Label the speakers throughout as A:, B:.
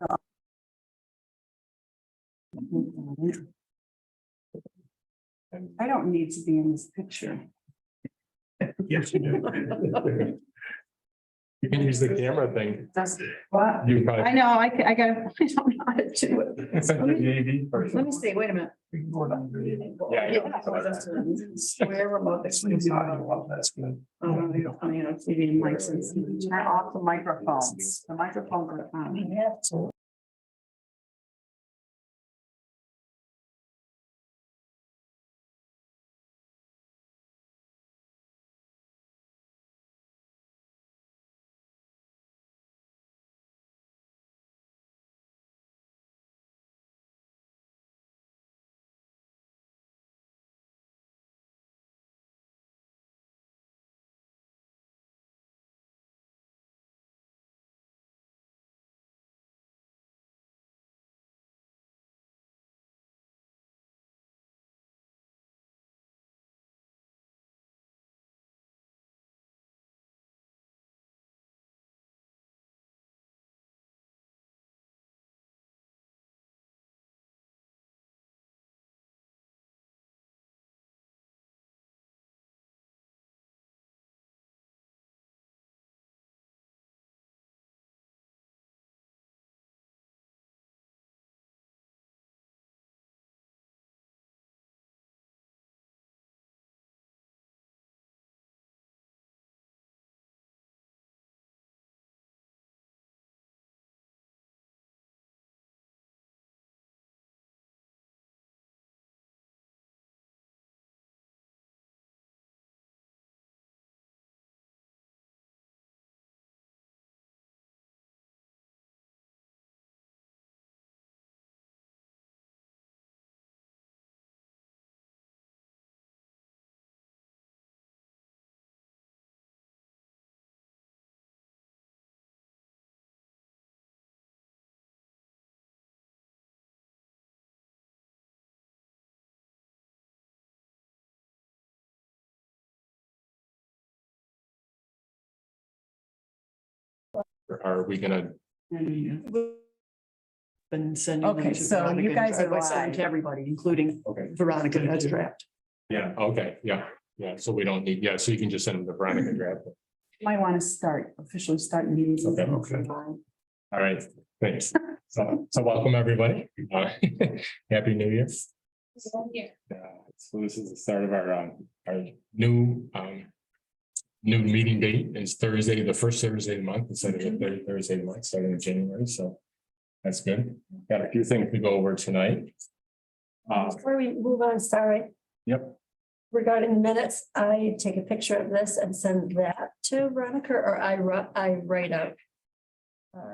A: I don't need to be in this picture.
B: Yes, you do.
C: You can use the camera thing.
A: That's what
C: You probably.
A: I know. I got. I don't know how to do it.
D: Let me see, wait a minute.
B: We can go down there.
A: Square remote.
B: That's good.
A: TV and license. Turn off the microphones. The microphones are on.
C: Are we gonna?
D: Been sending. them
A: Okay,
D: to
A: so
D: Veronica
A: you guys
D: and
A: are
D: I sent them to
A: live.
D: everybody, including
C: Okay.
D: Veronica as draft.
C: Yeah, okay, yeah, so we don't need, so you can just send them to Veronica draft.
A: Might want to officially start meetings.
C: Okay. All right, thanks. So welcome, everybody. Happy New Year. So this is the start of our new meeting date is Thursday, the first Thursday of the month instead of the third Thursday of the month, starting in January, so that's good. Got a few things to go over tonight.
E: Before we move on, sorry.
C: Yep.
E: Regarding the minutes, I take a picture of this and send that to Veronica, or I write out.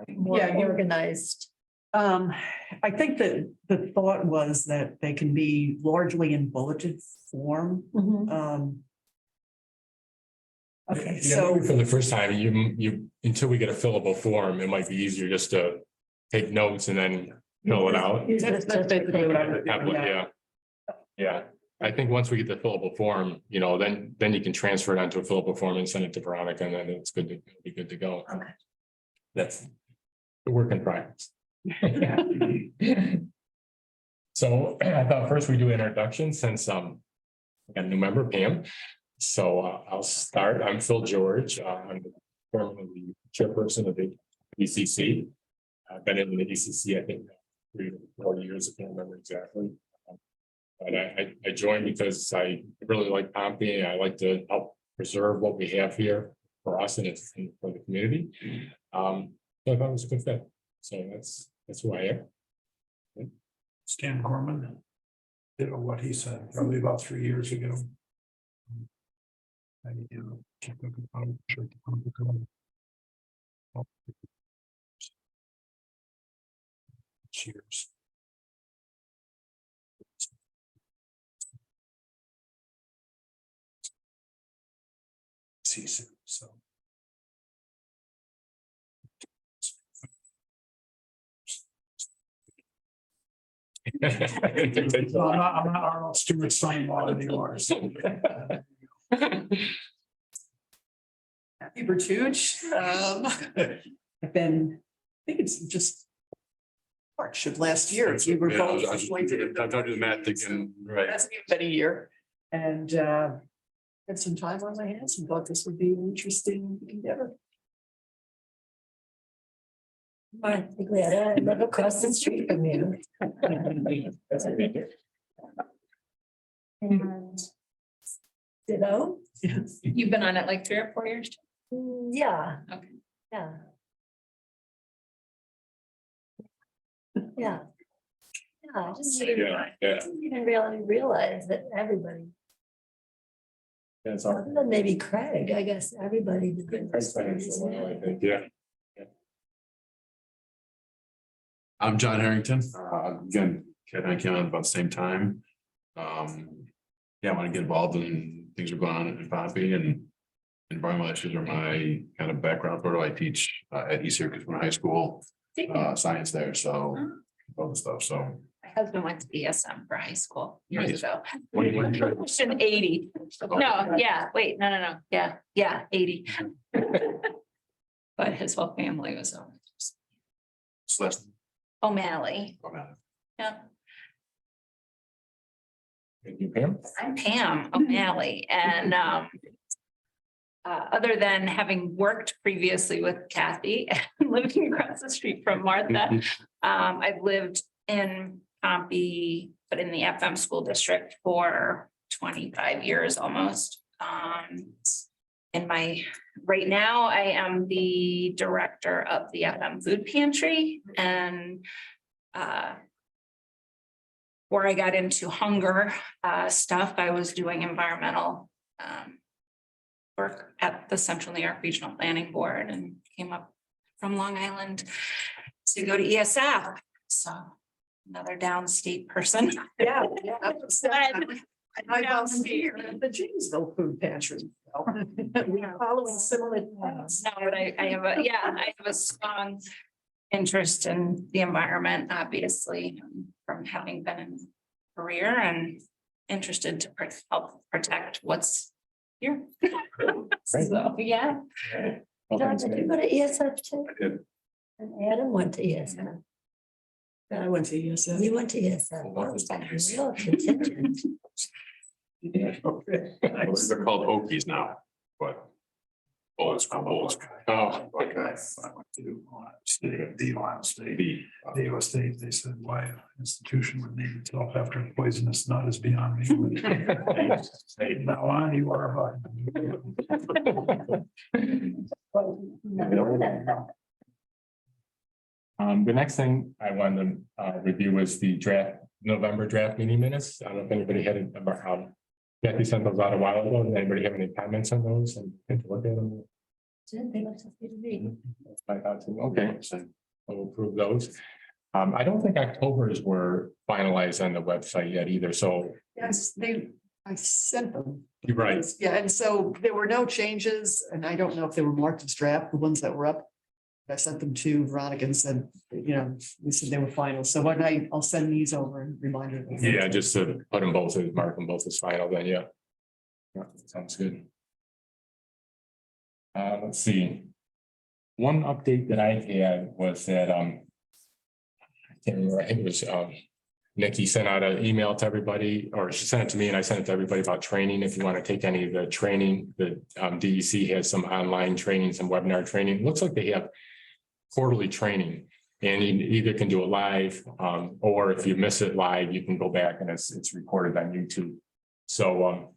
E: More
D: Yeah, you-
E: organized.
D: I think that the thought was that they can be largely in bulleted form. Okay,
C: Yeah,
D: so,
C: maybe for the first time, you, until we get a fillable form, it might be easier just to take notes and then fill it out.
D: that's basically what I would do,
C: Template,
D: yeah.
C: Yeah, I think once we get the fillable form, then you can transfer it onto a fillable form and send it to Veronica, and then it's good to be good to go.
E: Okay.
C: That's the work in progress. So I thought first we do introductions since I got a new member, Pam. So I'll start. I'm Phil George. I'm formerly chairperson of the ECC. I've been in the ECC, I think, 3 or 4 years, I can't remember exactly. But I joined because I really like Pompey. I like to help preserve what we have here for us and for the community. So I thought it was a good fit. So that's who I am.
B: Stan Gorman did what he said probably about 3 years ago. Cheers. See soon, so. Well, I'm not Arnold Stewart son-in-law anymore. So.
D: Happy Bertucci. I've been, I think it's just March of last year. You were
B: Yeah, I was-
D: both
B: I was-
D: appointed.
B: I thought you meant thinking, right.
D: That's been a year. And had some time on my hands and thought this would be an interesting endeavor.
E: I'm glad I live across the street from you. And ditto.
F: You've been on it like 3 or 4 years?
E: Yeah.
F: Okay.
E: Yeah. Yeah. Yeah, I just didn't even really realize that everybody,
C: That's our.
E: other than maybe Craig, I guess everybody. did this.
C: Yeah.
B: I'm John Harrington. Again, Ken and I came on about the same time. Yeah, I want to get involved in things that are going on in Pompey, and environmental issues are my kind of background. But I teach at ECC High School, science there, so all the stuff, so.
F: My husband went to ESM for high school years
B: Nice.
F: ago.
B: What do you want to do?
F: Question 80. No, yeah, wait, no. Yeah, 80. But his whole family was on
B: Celeste.
F: O'Malley.
B: Oh, man.
F: Yeah,
C: Thank you, Pam.
F: I'm Pam O'Malley and other than having worked previously with Kathy and living across the street from Martha, I've lived in Pompey, but in the FM school district for 25 years almost. Right now, I am the director of the FM food pantry and where I got into hunger stuff, I was doing environmental work at the Central New York Regional Planning Board and came up from Long Island to go to ESF. So another downstate person.
D: Yeah. I
F: Yeah.
D: volunteer at the Janesville Food Pantry. We're following similar paths.
F: No, but I have a strong interest in the environment, obviously, from having been in a career and interested to help protect what's here. So, yeah.
C: Well,
E: John,
C: thanks,
E: did you
C: man.
E: go to ESF too?
B: I did.
E: And Adam went to ESF.
D: I went to ESF.
E: You went to ESF.
C: Well, what was that?
E: Real contingent.
B: They're called Okies now, but. Oh, it's called Okies.
C: Oh,
B: Okay.
C: okay.
B: The Ohio State, they said, why an institution would name itself after a poisonous nut is beyond me. Hey, now on, you are.
C: The next thing I wanted to review was the November draft meeting minutes. I don't know if anybody had it about how Kathy sent those out a while ago. Does anybody have any comments on those and take a look at them?
E: They look so good to me.
C: I thought so. Okay, so we'll approve those. I don't think October's were finalized on the website yet either, so
D: Yes, I sent them.
C: you're right.
D: Yeah, and so there were no changes, and I don't know if they were marked as draft, the ones that were up. I sent them to Veronica and said, we said they were final, so I'll send these over and remind her.
C: Yeah, just to put them both, mark them both as final, then, yeah. Yeah, sounds good. Let's see. One update that I had was that, I can't remember, I think it was, Nikki sent out an email to everybody, or she sent it to me and I sent it to everybody about training. If you want to take any of the training, the DEC has some online training, some webinar training. It looks like they have quarterly training. And you either can do it live, or if you miss it live, you can go back and it's recorded on YouTube. So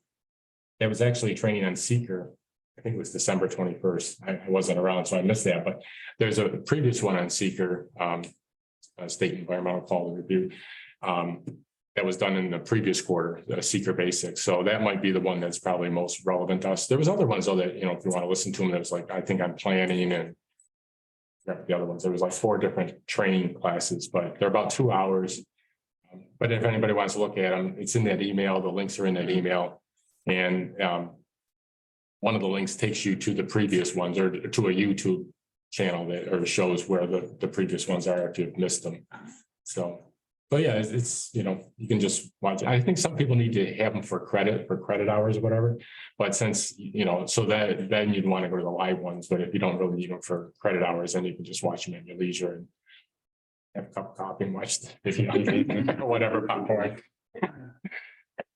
C: there was actually training on Seeker. I think it was December 21st. I wasn't around, so I missed that, but there's a previous one on Seeker, State Environmental Quality Review. That was done in the previous quarter, the Seeker Basics. So that might be the one that's probably most relevant to us. There was other ones though that, if you want to listen to them, that was like, I think on planning and the other ones, there was like 4 different training classes, but they're about 2 hours. But if anybody wants to look at them, it's in that email. The links are in that email. And one of the links takes you to the previous ones or to a YouTube channel that or shows where the previous ones are if you've missed them. So, but yeah, it's you can just watch it. I think some people need to have them for credit hours or whatever. But since, so that then you'd want to go to the live ones. But if you don't really need them for credit hours, then you can just watch them at your leisure. have a cup of coffee and watch the video, or whatever popcorn.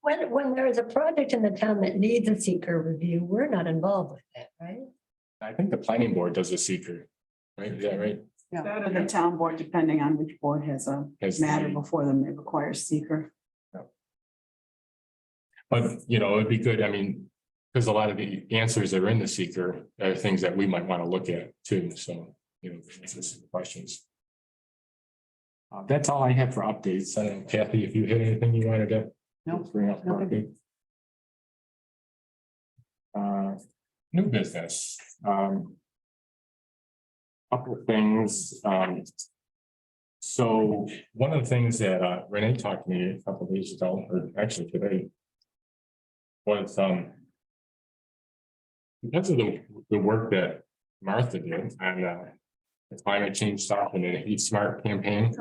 E: When there is a project in the town that needs a seeker review, we're not involved with that, right?
C: I think the planning board does a seeker, right? Is that right?
A: That or the town board, depending on which board has a
C: Has
A: matter
C: the-
A: before them, they require seeker.
C: But, you know, it'd be good, I mean, because a lot of the answers that are in the seeker are things that we might want to look at too, so, you know, answer some questions. That's all I have for updates. I don't know, Kathy, if you had anything you wanted to.
D: No,
C: Bring up. for update. New business, couple of things, so one of the things that Renee talked to me a couple of days ago, or actually today. Was because of the work that Martha did on the climate change stuff and the Heat Smart campaign.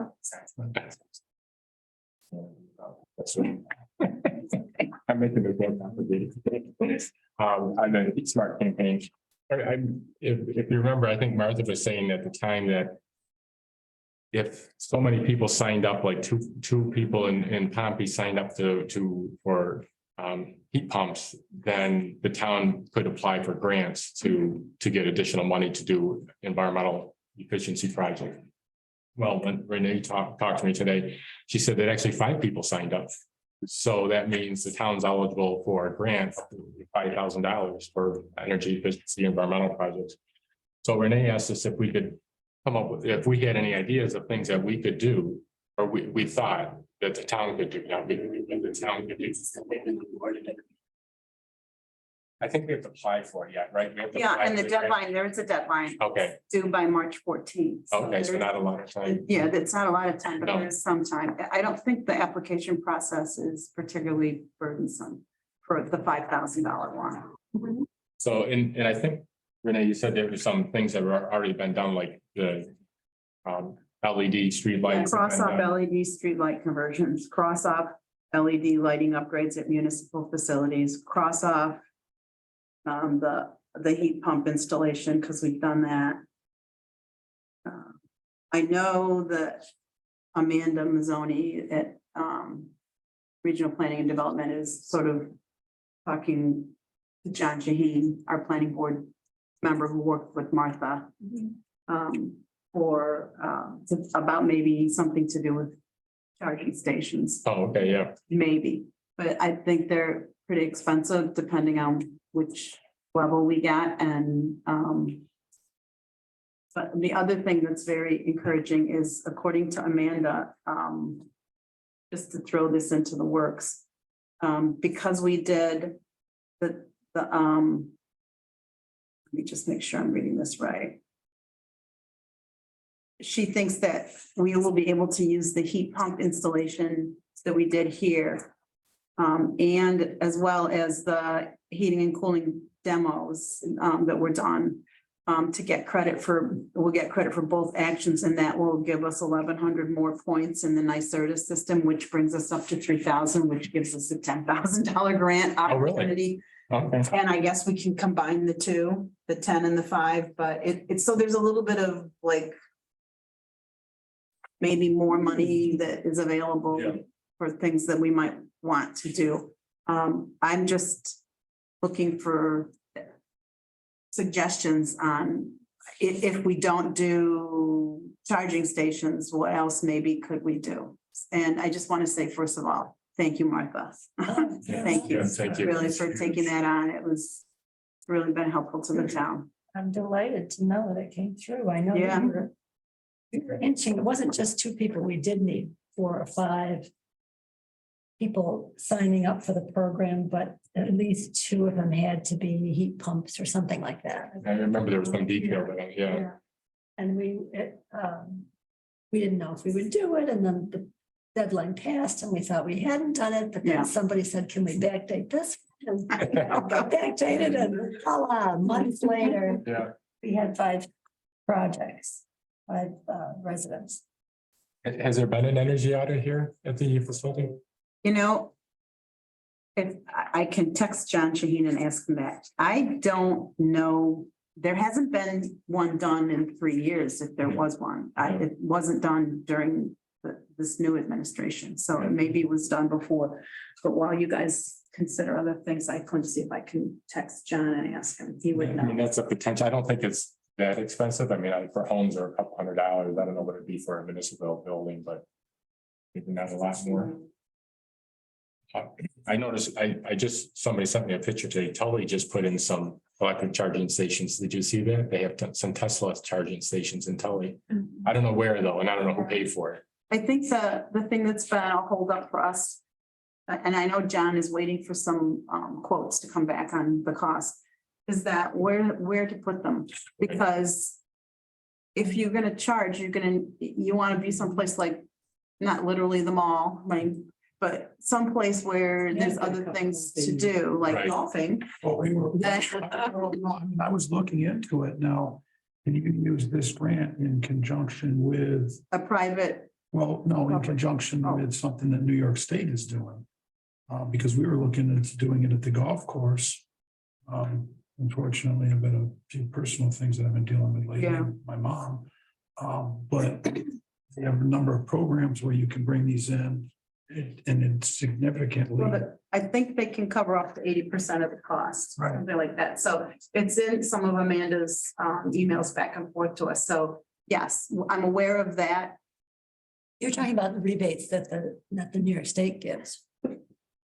C: That's what I'm making it more complicated. On the Heat Smart campaign. If you remember, I think Martha was saying at the time that if so many people signed up, like two people in Pompey signed up for heat pumps, then the town could apply for grants to get additional money to do environmental efficiency project. Well, when Renee talked to me today, she said that actually 5 people signed up. So that means the town's eligible for a grant up to $5,000 for energy efficiency environmental projects. So Renee asked us if we could come up with, if we had any ideas of things that we could do, or we thought that the town could do, not we, the town could do. I think we have to apply for it yet, right? We have to
A: Yeah,
C: apply
A: and the
C: for it, right?
A: deadline, there is a deadline
C: Okay,
A: due by March 14th.
C: okay, so not a lot of time.
A: Yeah, that's not a lot of time, but
C: No.
A: there is some time. I don't think the application process is particularly burdensome for the $5,000 one.
C: So, and I think, Renee, you said there were some things that were already been done, like the LED streetlights.
A: Cross off LED streetlight conversions, cross off LED lighting upgrades at municipal facilities, cross off the heat pump installation, because we've done that. I know that Amanda Mazzoni at Regional Planning and Development is sort of talking to John Shaheen, our planning board member who worked with Martha. About maybe something to do with charging stations,
C: Oh, okay, yeah,
A: maybe, but I think they're pretty expensive depending on which level we get and but the other thing that's very encouraging is, according to Amanda, just to throw this into the works, because we did the let me just make sure I'm reading this right. She thinks that we will be able to use the heat pump installation that we did here. And as well as the heating and cooling demos that were done. To get credit for, we'll get credit for both actions, and that will give us 1,100 more points in the NYSERDA system, which brings us up to 3,000, which gives us a $10,000 grant
C: Oh, really?
A: opportunity.
C: okay,
A: And I guess we can combine the two, the 10 and the 5, but it's so there's a little bit of like maybe more money that is available
C: Yeah.
A: for things that we might want to do. I'm just looking for suggestions on if we don't do charging stations, what else maybe could we do? And I just want to say, first of all, thank you, Martha. Thank you.
C: Yeah, thank you.
A: Really for taking that on. It was really been helpful to the town.
E: I'm delighted to know that it came through. I know that
A: Yeah.
E: we were inching, it wasn't just 2 people. We did need 4 or 5 people signing up for the program, but at least 2 of them had to be heat pumps or something like that.
C: I remember there was some detail, but yeah,
E: And we didn't know if we would do it, and then the deadline passed and we thought we hadn't done it, but
A: Yeah.
E: then somebody said, can we backdate this? And got backdated, and voila, months later,
C: yeah.
E: we had 5 projects, 5 residents.
C: Has there been an energy audit here at the facility?
A: You know, if I can text John Shaheen and ask him that, I don't know there hasn't been one done in 3 years, if there was one. It wasn't done during this new administration, so it maybe was done before. But while you guys consider other things, I couldn't see if I can text John and ask him, he would
C: I mean,
A: know.
C: that's a potential. I don't think it's that expensive. I mean, for homes are a couple $100. I don't know what it'd be for a municipal building, but maybe not a lot more. I noticed, somebody sent me a picture today. Tully just put in some electric charging stations. Did you see that? They have some Tesla charging stations in Tully. I don't know where though, and I don't know who paid for it.
A: I think the thing that's been a hold up for us, and I know John is waiting for some quotes to come back on the cost, is that where to put them, because if you're gonna charge, you wanna be someplace like, not literally the mall, like, but someplace where there's other things to do, like
C: Right.
A: golfing.
G: Well, we were,
A: That-
G: I was looking into it now. And you can use this grant in conjunction with,
A: A private,
G: well, no, in
A: Okay.
G: conjunction
A: Oh.
G: with something that New York State is doing. Because we were looking into doing it at the golf course. Unfortunately, I've got a few personal things that I've been dealing with lately,
A: Yeah.
G: with my mom. But they have a number of programs where you can bring these in. And it's significantly.
A: well, but I think they can cover up to 80% of the cost,
G: Right.
A: something like that. So it's in some of Amanda's emails back and forth to us. So yes, I'm aware of that.
E: You're talking about the rebates that the New York State gives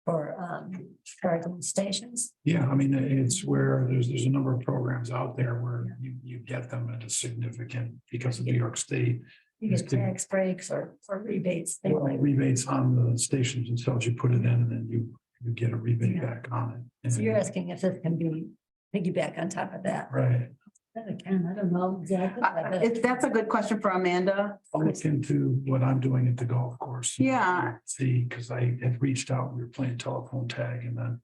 E: for charging stations.
G: Yeah, I mean, it's where there's a number of programs out there where you get them at a significant, because of New York State.
E: You get tax breaks or rebates. things like that.
G: Rebates on the stations themselves, you put it in and then you get a rebate
E: Yeah.
G: back on it.
E: So you're asking if this can be piggyback on top of that.
G: Right,
E: Again, I don't know exactly. but
A: If that's a good question for Amanda.
G: I'll look into what I'm doing at the golf course.
A: Yeah.
G: See, because I had reached out, we were playing telephone tag and then,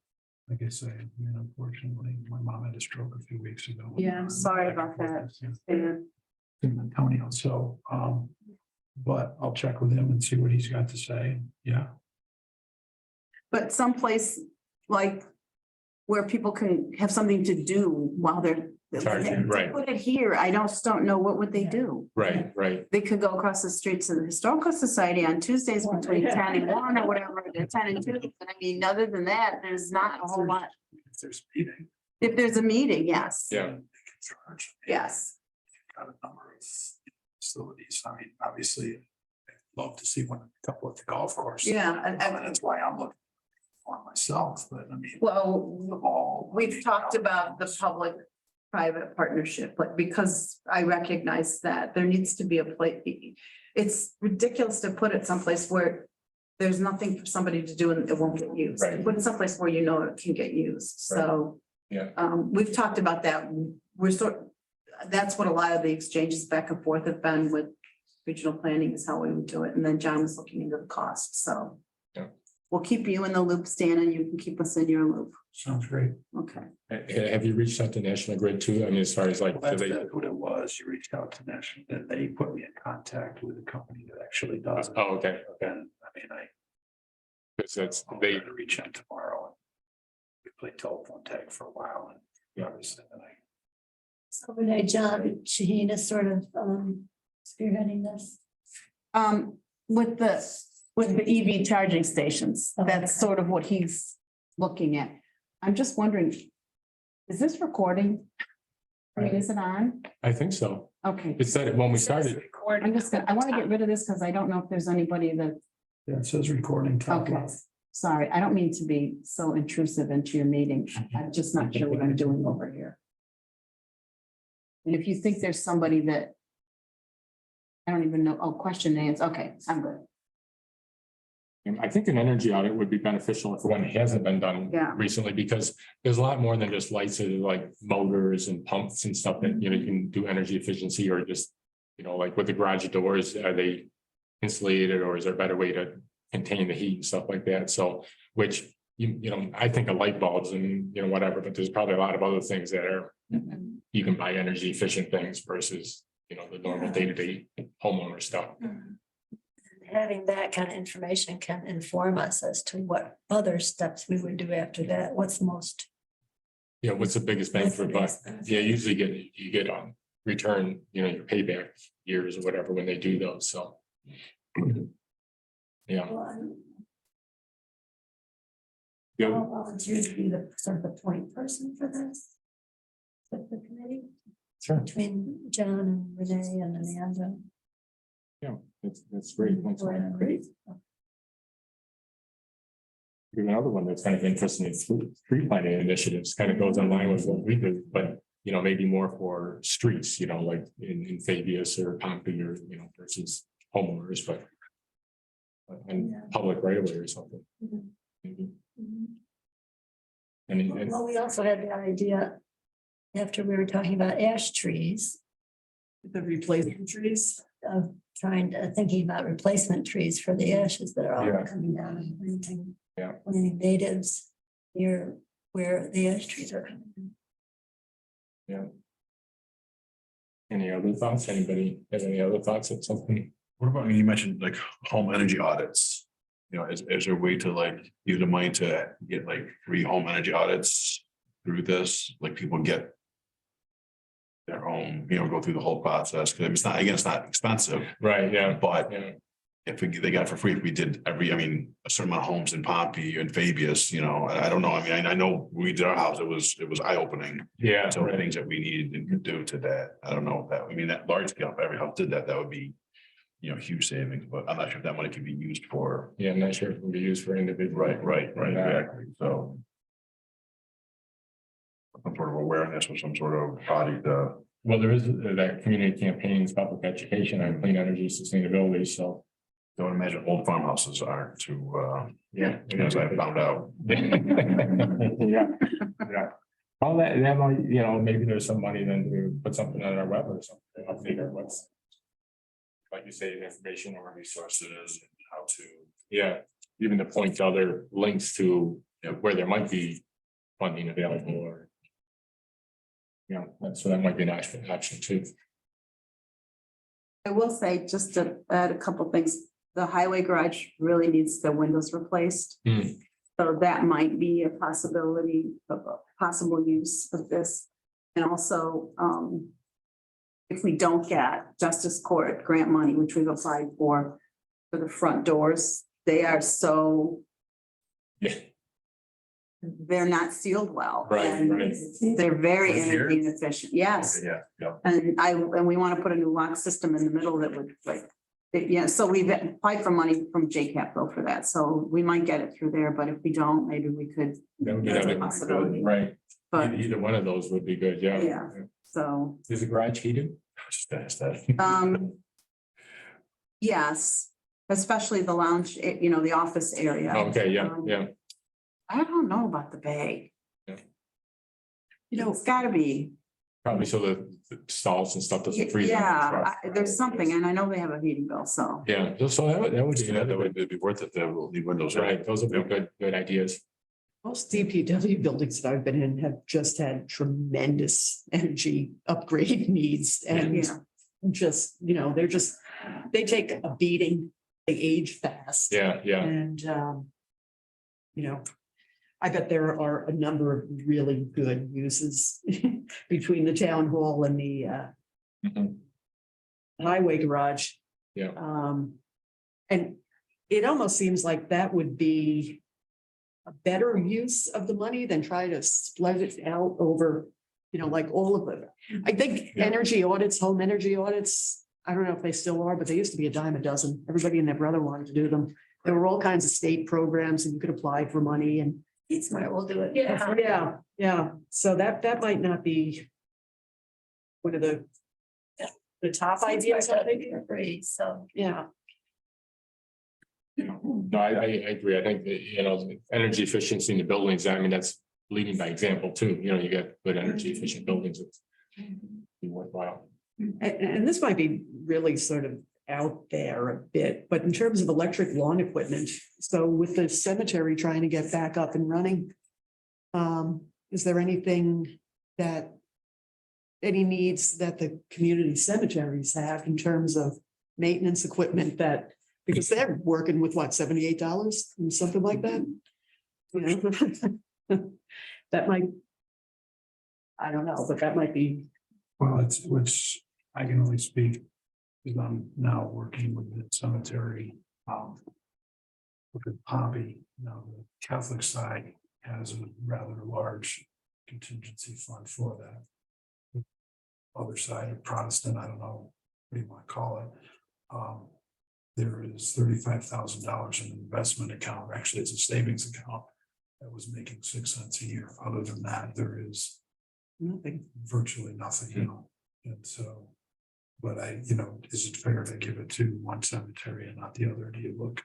G: like I say, unfortunately, my mom had a stroke a few weeks ago.
A: Yeah, I'm sorry about that. And
G: In Antonio, so, but I'll check with him and see what he's got to say, yeah.
A: But someplace like where people can have something to do while they're.
C: Charging, right.
A: Put it here, I just don't know, what would they
E: Yeah.
A: do?
C: Right.
A: They could go across the street to the Historical Society on Tuesdays between 10 and 1 or whatever, to 10 and 2. But I mean, other than that, there's not a whole lot.
G: If there's a meeting.
A: If there's a meeting, yes.
C: Yeah.
G: they can charge.
A: Yes.
G: Got a number of facilities, I mean, obviously, I'd love to see one, a couple at the golf course.
A: Yeah,
G: And that's why I'm looking for myself, but I mean.
A: well,
G: the ball.
A: we've talked about the public-private partnership, but because I recognize that there needs to be a place. It's ridiculous to put it someplace where there's nothing for somebody to do and it won't get used.
C: Right.
A: Put it someplace where you know it can get used, so.
C: Yeah.
A: We've talked about that. That's what a lot of the exchanges back and forth have been with regional planning is how we would do it. And then John was looking into the cost, so.
C: Yeah.
A: We'll keep you in the loop, Stan, and you can keep us in your loop.
G: Sounds great.
A: Okay.
C: Have you reached out to National Grid too? I mean, as far as like,
G: Well,
C: do they?
G: that's what it was. You reached out to National, and they put me in contact with a company that actually does it.
C: Oh, okay.
G: And I mean,
C: Because
G: I'll
C: they,
G: try to reach out tomorrow. We played telephone tag for a while and obviously then
E: So Renee, John Shaheen is sort of spearheading this.
A: With the EV charging stations,
E: Oh,
A: that's
E: okay.
A: sort of what he's looking at. I'm just wondering, is this recording? I mean, is it on?
C: I think so.
A: Okay.
C: It said it when we started.
A: I'm just gonna, I want to get rid of this because I don't know if there's anybody that,
G: yeah, it says recording. top
A: okay.
G: left.
A: Sorry, I don't mean to be so intrusive into your meeting. I'm just not sure what I'm doing over here. And if you think there's somebody that I don't even know, question and answer, okay, I'm good.
C: I think an energy audit would be beneficial if one hasn't been done
A: Yeah.
C: recently, because there's a lot more than just lights, there's like motors and pumps and stuff that, you can do energy efficiency or just, like with the garage doors, are they insulated or is there a better way to contain the heat and stuff like that? So, which, I think of light bulbs and, whatever, but there's probably a lot of other things that are, you can buy energy efficient things versus, the normal day-to-day homeowner stuff.
E: Having that kind of information can inform us as to what other steps we would do after that. What's the most
C: you know, what's the biggest bang for buck? Yeah, usually you get on return, you know, your payback years or whatever when they do those, so. Yeah, yeah,
E: I'll volunteer to be the sort of the point person for this. With the committee,
C: sure,
E: between John and Renee and Amanda.
C: yeah, that's great. Thanks.
E: Great.
C: Another one that's kind of interesting is street planning initiatives, kind of goes in line with what we do, but you know, maybe more for streets, you know, like in Fabius or Pompey or, you know, versus homeowners, but. And
E: Yeah.
C: public right away or something.
E: Mhm.
C: Maybe.
E: Mhm.
C: And
E: Well, we also had the idea, after we were talking about ash trees,
D: The replacement trees.
E: of thinking about replacement trees for the ashes that are
C: Yeah.
E: all coming down and planting.
C: Yeah.
E: Planting natives near where the ash trees are coming.
C: any other thoughts? Anybody have any other thoughts of something?
B: What about, you mentioned like home energy audits? You know, is there a way to like use the money to get like free home energy audits through this, like people get their own, you know, go through the whole process, because it's not, again, it's not expensive,
C: Right, yeah,
B: but
C: yeah,
B: if they got it for free, if we did a certain amount of homes in Pompey and Fabius, you know, I don't know, I mean, I know we did our house, it was eye-opening.
C: yeah,
B: So
C: right.
B: things that we needed and could do to that, I don't know if that, I mean, that large scale, if every house did that, that would be, you know, huge savings, but I'm not sure if that money can be used for.
C: Yeah, I'm not sure if it can be used for individual.
B: Right, exactly, so. Some sort of awareness or some sort of project,
C: Well, there is that community campaigns, public education on clean energy sustainability, so.
B: don't imagine old farmhouses aren't too,
C: Yeah.
B: as I found out.
C: Yeah, yeah. Well, that might, you know, maybe there's some money then to put something on our web or something, I'll figure what's. Like you say, information or resources and how to, yeah, even to point to other links to, you know, where there might be funding available or. You know, so that might be an option too.
A: I will say, just to add a couple things, the highway garage really needs the windows replaced.
C: Hmm.
A: So that might be a possibility of a possible use of this. And also, if we don't get Justice Court grant money, which we've applied for the front doors, they are so,
C: Yeah,
A: they're not sealed well.
C: Right,
A: and
C: right.
A: They're very
B: Right here?
A: energy inefficient, yes.
B: Yeah, yeah.
A: And we want to put a new lock system in the middle that would like, yeah, so we've applied for money from JCAP though for that, so we might get it through there, but if we don't, maybe we could,
C: that would be
A: That's a
C: another
A: possibility.
C: right.
A: but,
C: Either one of those would be good, yeah.
A: Yeah. so,
C: Is the garage heated?
B: Just ask that.
A: yes, especially the lounge, you know, the office area.
C: Okay, yeah,
A: Um,
C: yeah.
A: I don't know about the bay.
D: You know,
A: It's gotta be,
C: Probably so the stalls and stuff doesn't freeze. on the
A: yeah,
C: truck.
A: there's something, and I know they have a heating bill, so.
C: Yeah, so that would be
B: That
C: another,
B: would be worth it to leave windows. in.
C: right, those would be good ideas.
D: most DPW buildings that I've been in have just had tremendous energy upgrade needs and
A: Yeah,
D: just, you know, they take a beating, they age fast.
C: Yeah, yeah,
D: And, you know, I bet there are a number of really good uses between the town hall and the
C: Mhm.
D: highway garage.
C: Yeah.
D: And it almost seems like that would be a better use of the money than try to split it out over, you know, like all of it. I think
C: Yeah.
D: energy audits, home energy audits, I don't know if they still are, but they used to be a dime a dozen. Everybody and their brother wanted to do them. There were all kinds of state programs and you could apply for money and
E: It's smart, we'll do it.
F: Yeah.
D: yeah, so that might not be one of the top ideas, I think.
E: Free, so.
D: Yeah,
C: no, I agree, I think that, you know, energy efficiency in the buildings, I mean, that's leading by example too, you know, you got good energy efficient buildings, it's be worthwhile.
D: and this might be really sort of out there a bit, but in terms of electric lawn equipment, so with the cemetery trying to get back up and running, is there anything that any needs that the community cemeteries have in terms of maintenance equipment that, because they're working with what, $78 and something like that? You know, that might I don't know, but that might be,
G: Well, it's, which I can only speak, because I'm now working with the cemetery. With the hobby, now the Catholic side has a rather large contingency fund for that. Other side of Protestant, I don't know, what do you want to call it? There is $35,000 in an investment account, actually, it's a savings account that was making 6 cents a year. Other than that, there is
D: nothing.
G: virtually nothing, and so. But is it fair to give it to one cemetery and not the other? Do you look?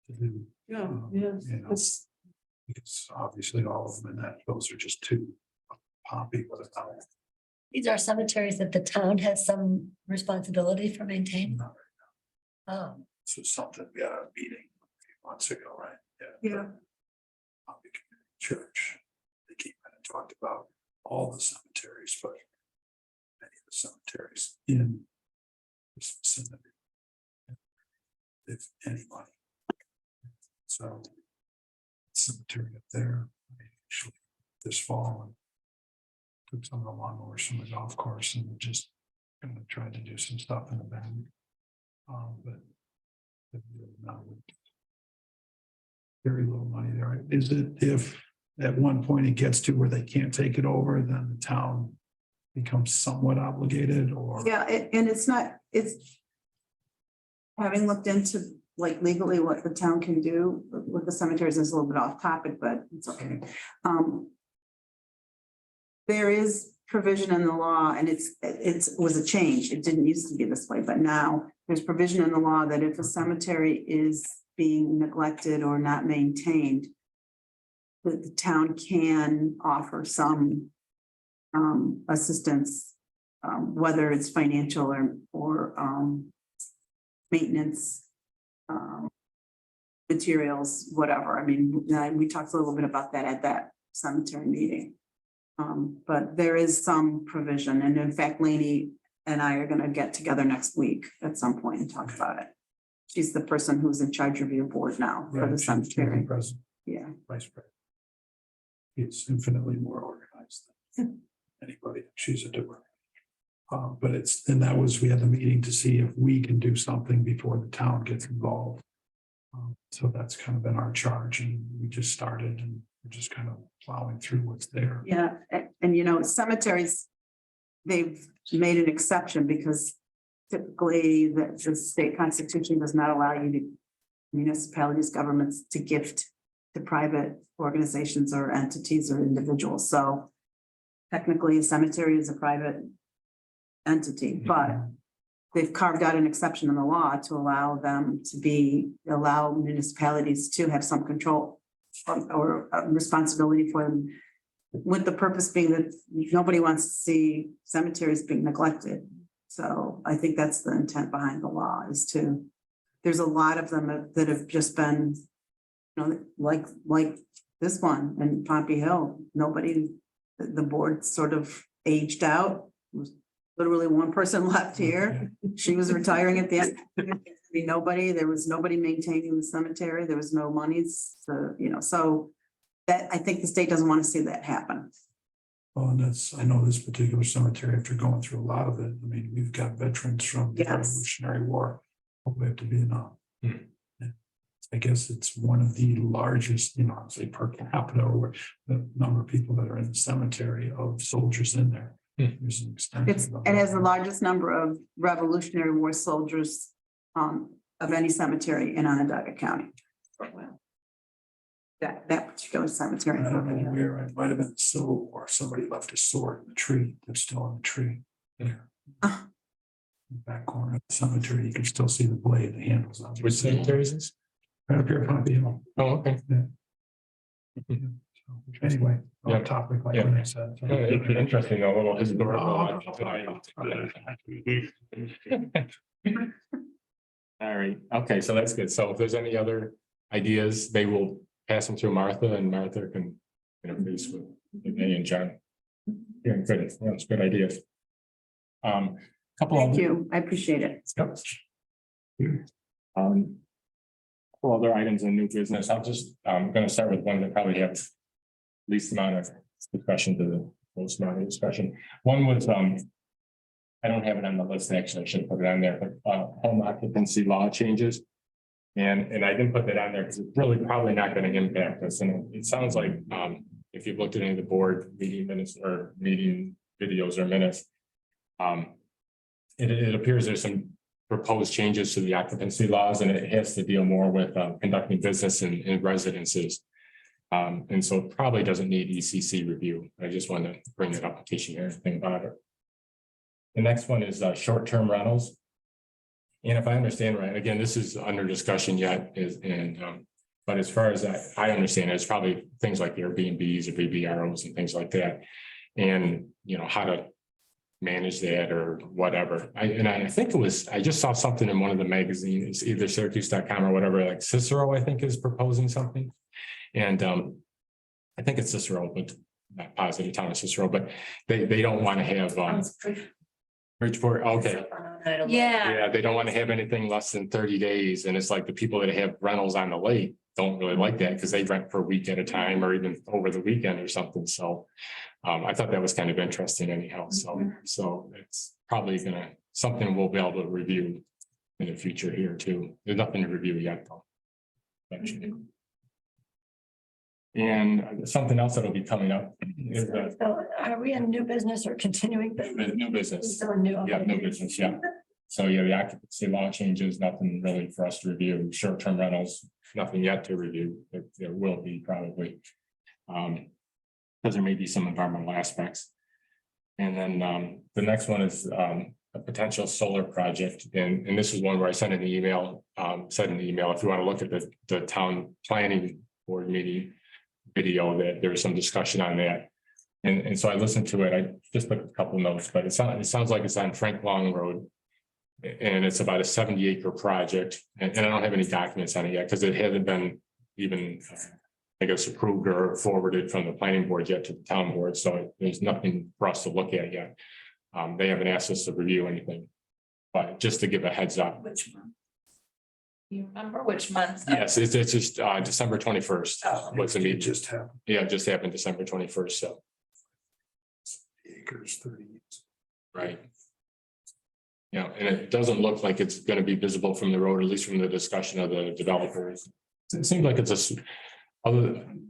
G: To do,
D: Yeah, yeah.
G: it's, because obviously all of them in that, those are just two. Poppy, but
E: These are cemeteries that the town has some responsibility for maintaining. Oh,
G: so something, we had a meeting a few months ago, right?
A: Yeah.
G: Poppy Community Church, they came in and talked about all the cemeteries, but many of the cemeteries in this vicinity. If any money. So. Cemetery up there, I actually this fall and. Took some of the lawnmowers from the golf course and just kind of tried to do some stuff in the back. But. Not with very little money there. Is it if at one point it gets to where they can't take it over, then the town becomes somewhat obligated or?
A: Yeah, and it's not, it's. Having looked into like legally what the town can do with the cemeteries is a little bit off topic, but it's okay. There is provision in the law and it was a change. It didn't used to be this way, but now there's provision in the law that if a cemetery is being neglected or not maintained, that the town can offer some assistance, whether it's financial or maintenance, materials, whatever. I mean, we talked a little bit about that at that cemetery meeting. But there is some provision, and in fact, Lainey and I are gonna get together next week at some point and talk about it. She's the person who's in charge of your board now for the cemetery.
G: President,
A: Yeah,
G: vice president. It's infinitely more organized than anybody. She's a doer. But we had the meeting to see if we can do something before the town gets involved. So that's kind of been our charge and we just started and we're just kind of plowing through what's there.
A: yeah, and cemeteries, they've made an exception because typically the state constitution does not allow you to municipalities, governments to gift to private organizations or entities or individuals. So technically a cemetery is a private entity, but they've carved out an exception in the law to allow allow municipalities to have some control or responsibility for them, with the purpose being that nobody wants to see cemeteries being neglected. So I think that's the intent behind the law there's a lot of them that have just been, like this one in Pompey Hill, the board sort of aged out. Literally one person left here. She was retiring at the end. There was nobody maintaining the cemetery. There was no monies, so that I think the state doesn't want to see that happen.
G: Well, and I know this particular cemetery, after going through a lot of it, I mean, we've got veterans from the
A: Yes.
G: Revolutionary War, all the way up to Vietnam. I guess it's one of the largest, say per capita, or the number of people that are in the cemetery of soldiers in there. There's an extensive.
A: It has the largest number of Revolutionary War soldiers of any cemetery in Onondaga County. That particular cemetery.
G: I don't know where, it might have been the Civil War, somebody left a sword in the tree, that's still in the tree. There.
A: Ah.
G: In the back corner of the cemetery, you can still see the blade, the handles on it.
C: which cemetery is this?
G: Right up here, Pompey Hill.
C: Oh, okay.
G: So, anyway,
C: Yeah.
G: off topic, like
C: Yeah.
G: when I said.
C: Yeah, it'd be interesting, a little historical. All right, okay, so that's good. So if there's any other ideas, they will pass them through Martha and Martha can interface with me and John. Yeah, good. That's a good idea. Couple of.
A: Thank you. I appreciate it.
C: Yep. Couple other items in new business. I'm gonna start with one that probably have least amount of discussion to most amount of discussion. One was, I don't have it on the list, actually, I should put it on there, but, home occupancy law changes. And I didn't put that on there because it's really probably not going to impact us. And it sounds like, if you've looked at any of the board meeting minutes or meeting videos or minutes, it appears there's some proposed changes to the occupancy laws, and it has to deal more with conducting business in residences. And so it probably doesn't need ECC review. I just want to bring it up in case you hear anything about it. The next one is short-term rentals. And if I understand right, again, this is under discussion yet, but as far as I understand, it's probably things like Airbnbs or BBROs and things like that. And, you know, how to manage that or whatever. I think it was, I just saw something in one of the magazines, either Syracuse.com or whatever, like Cicero, I think, is proposing something. And I think it's Cicero, but not positive, Thomas Cicero, but they don't want to have Bridgeport, okay. Yeah, they don't want to have anything less than 30 days. And it's like the people that have rentals on the lake don't really like that because they rent for a week at a time or even over the weekend or something. So I thought that was kind of interesting anyhow. So it's probably something we'll be able to review in the future here too. There's nothing to review yet though. And something else that'll be coming up is
E: So are we in new business or continuing?
C: new business.
E: Still in new.
C: Yeah, no business, yeah. So yeah, the occupancy law changes, nothing really for us to review. Short-term rentals, nothing yet to review, but there will be probably. Because there may be some environmental aspects. And then the next one is a potential solar project. And this is one where I sent an email, if you want to look at the town planning board meeting video, that there was some discussion on that. And so I listened to it. I just put a couple notes, but it sounds like it's on Frank Long Road. And it's about a 70-acre project. And I don't have any documents on it yet because it hasn't been even, I guess, approved or forwarded from the planning board yet to the town board. So there's nothing for us to look at yet. They haven't asked us to review anything, but just to give a heads up.
F: Which month? You remember which month?
C: Yes, it's just December 21st.
F: Oh.
C: Was the
G: It
C: meeting?
G: just happened.
C: Yeah, it just happened December 21st. So,
G: Acres, 30 years.
C: right. Yeah, and it doesn't look like it's going to be visible from the road, at least from the discussion of the developers. It seems like it's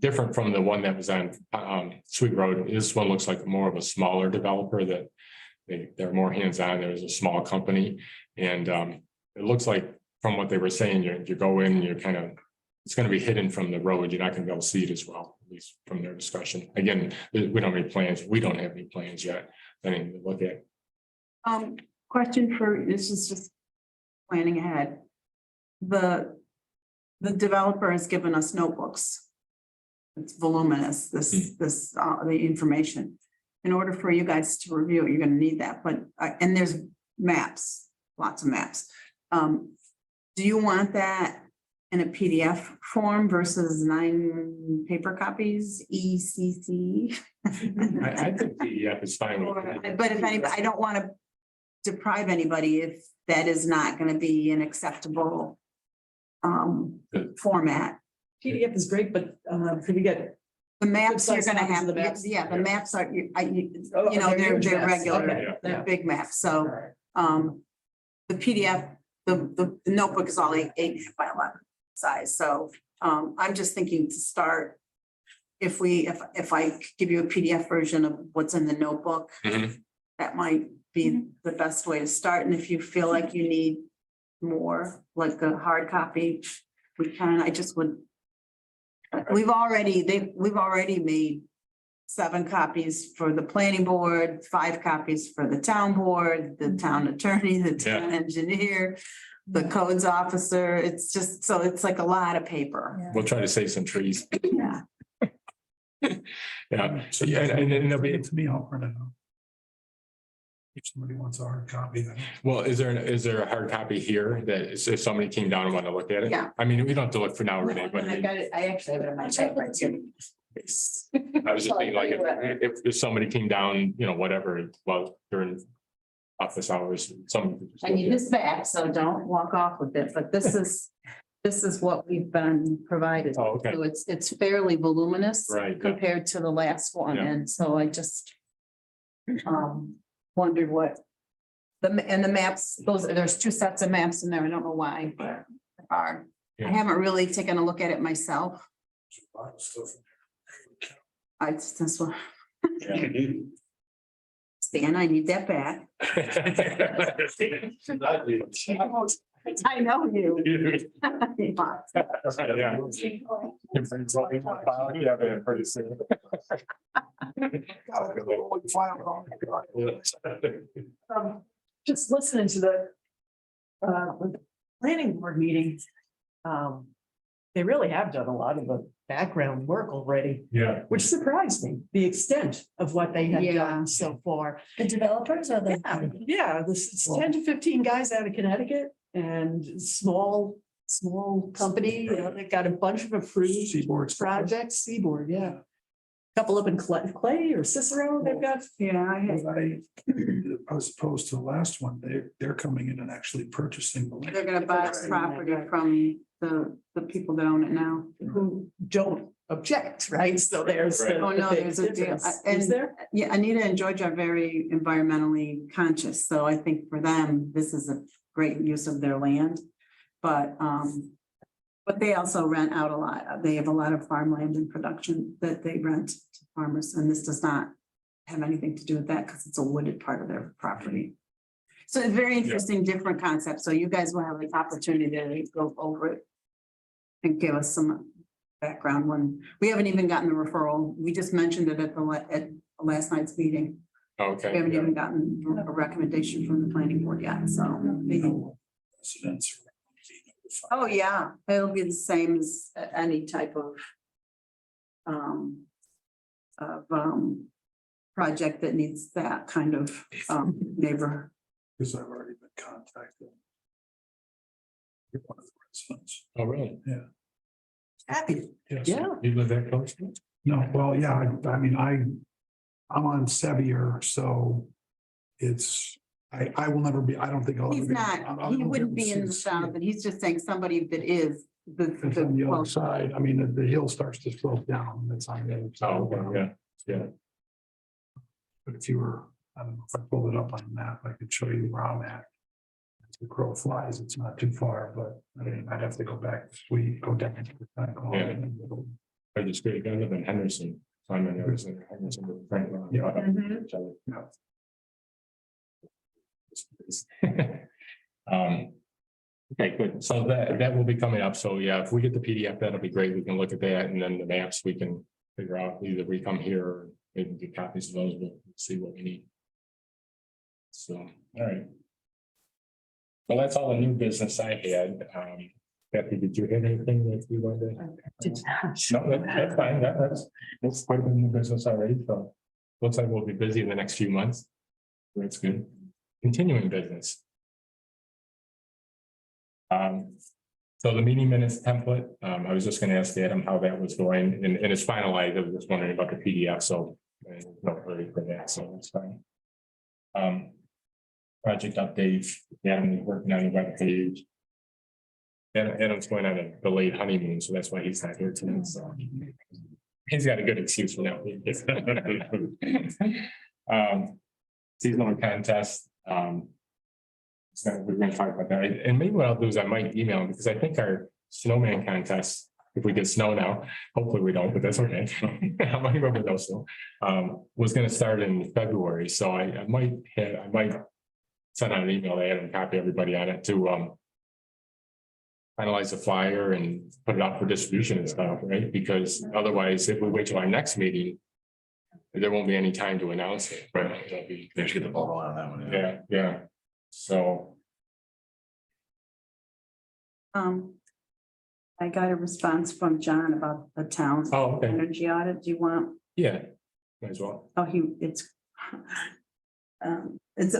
C: different from the one that was on Sweet Road. This one looks like more of a smaller developer that they're more hands-on. There's a small company, and it looks like from what they were saying, you go in, you're kind of, it's going to be hidden from the road. You're not going to be able to see it as well, at least from their discussion. Again, we don't have any plans. We don't have any plans yet. Anything to look at.
A: Question for, this is just planning ahead. The developer has given us notebooks. It's voluminous, the information. In order for you guys to review it, you're gonna need that, but, and there's maps, lots of maps. Do you want that in a PDF form versus 9 paper copies, ECC?
C: I think PDF is fine.
A: But if anybody, I don't want to deprive anybody if that is not going to be an acceptable format.
D: PDF is great, but could we get?
A: The maps you're
D: Good-sized
A: gonna
D: copies
A: have,
D: of the maps?
A: yeah, the maps are, you
D: Oh,
A: know, they're
D: huge maps.
A: regular,
D: Okay,
A: they're
D: yeah.
A: big maps, so the PDF, the notebook is all 8 by 11 size, so I'm just thinking to start. If I give you a PDF version of what's in the notebook,
C: Mhm.
A: that might be the best way to start, and if you feel like you need more, like a hard copy, we can, I just would. We've already made 7 copies for the planning board, 5 copies for the town board, the town attorney, the town engineer, the codes officer. It's just, so it's like a lot of paper.
C: We'll try to save some trees.
A: Yeah.
C: Yeah,
G: So
C: yeah, and there'll be,
G: to me, I'll print it out. If somebody wants a hard copy, then.
C: well, is there a hard copy here that if somebody came down and wanted to look at it?
A: Yeah.
C: I mean, we don't have to look for now, Renee, but
A: I got it, I actually have it in my check right here.
C: I was just thinking like if somebody came down, you know, whatever, well, during office hours, somebody. could just
A: I
C: look
A: need
C: at it.
A: this back, so don't walk off with it, but this is what we've been provided.
C: Oh, okay.
A: So it's fairly voluminous.
C: Right, yeah.
A: Compared to the last one,
C: Yeah.
A: and so I just, Wondered what. And the maps, there's two sets of maps in there. I don't know why, but there are. I
C: Yeah.
A: haven't really taken a look at it myself.
G: A lot of stuff in
A: I just, that's what,
C: Yeah.
A: Stan, I need that back. I know you.
D: Just listening to the planning board meeting. They really have done a lot of the background work already,
C: Yeah.
D: which surprised me, the extent of what they had
A: Yeah.
D: done so far.
E: The developers or the?
D: Yeah, this is 10 to 15 guys out of Connecticut and small company, they've got a bunch of approved
G: Seaboard
D: projects, Seaboard, yeah. Couple up in Clay or Cicero, they've got.
A: Yeah, I had,
G: As opposed to the last one, they're coming in and actually purchasing. the land.
A: they're gonna buy the property from the people that own it now.
D: Who don't object, right? So there's. the-
A: Oh, no,
D: the big
A: there's a deal.
D: difference.
A: And-
D: Is there?
A: Yeah, Anita and George are very environmentally conscious, so I think for them, this is a great use of their land. But they also rent out a lot. They have a lot of farmland in production that they rent to farmers, and this does not have anything to do with that because it's a wooded part of their property. So it's very interesting, different concept. So you guys will have the opportunity to go over it and give us some background when, we haven't even gotten the referral. We just mentioned it at last night's meeting.
C: Okay.
A: We haven't
C: yeah.
A: even gotten a recommendation from the planning board yet, so. maybe-
G: Residents.
A: Oh, yeah, it'll be the same as any type of project that needs that kind of neighbor.
G: Because I've already been contacted. One of the residents.
C: Oh, really?
D: Happy.
G: Yes.
D: Yeah.
C: You live that close?
G: No, well, yeah, I mean, I'm on Sevier, so it's, I will never be, I don't think I'll. ever
A: He's
G: be-
A: not,
G: I'll
A: he
G: never
A: wouldn't be in the
G: see-
A: south, but he's just saying somebody that is
G: It's on the other
A: well,
G: side, I mean, the hill starts to slope down, that's on the other side.
C: Oh, okay, yeah.
G: But if you were, I don't know, if I pulled it up on the map, I could show you where I'm at. As the crow flies, it's not too far, but I mean, I'd have to go back this week, go down to the time call.
C: Yeah. I just great. I live in Henderson. Simon Henderson. Frank.
A: Mhm.
C: Okay, good. So that will be coming up. So yeah, if we get the PDF, that'll be great. We can look at that and then the maps we can figure out either we come here or maybe get copies of those. We'll see what we need. So, all right. Well, that's all the new business I had. Kathy, did you have anything that you wanted to? No, that's fine. That's quite a bit of new business already. So looks like we'll be busy in the next few months. That's good. Continuing business. So the meeting minutes template, I was just gonna ask Adam how that was going and it's finalized. I was just wondering about the PDF, so not really for that, so that's fine. Project updates, Adam is working on the web page. Adam's going on a delayed honeymoon, so that's why he's not here tonight, so. He's got a good excuse for now. Seasonal contest, so we're gonna talk about that, and maybe what I'll do is I might email him, because I think our snowman contest, if we get snow now, hopefully we don't, but that's okay. I might remember those, was gonna start in February, so I might send out an email to Adam and copy everybody on it to finalize the flyer and put it out for distribution and stuff, right? Because otherwise, if we wait till our next meeting, there won't be any time to announce it, right? It'll be-
B: They should get the ball rolling on that one.
C: Yeah. So,
A: I got a response from John about the town
C: oh, okay,
A: energy audit. Do you want,
C: yeah, might as well.
A: oh,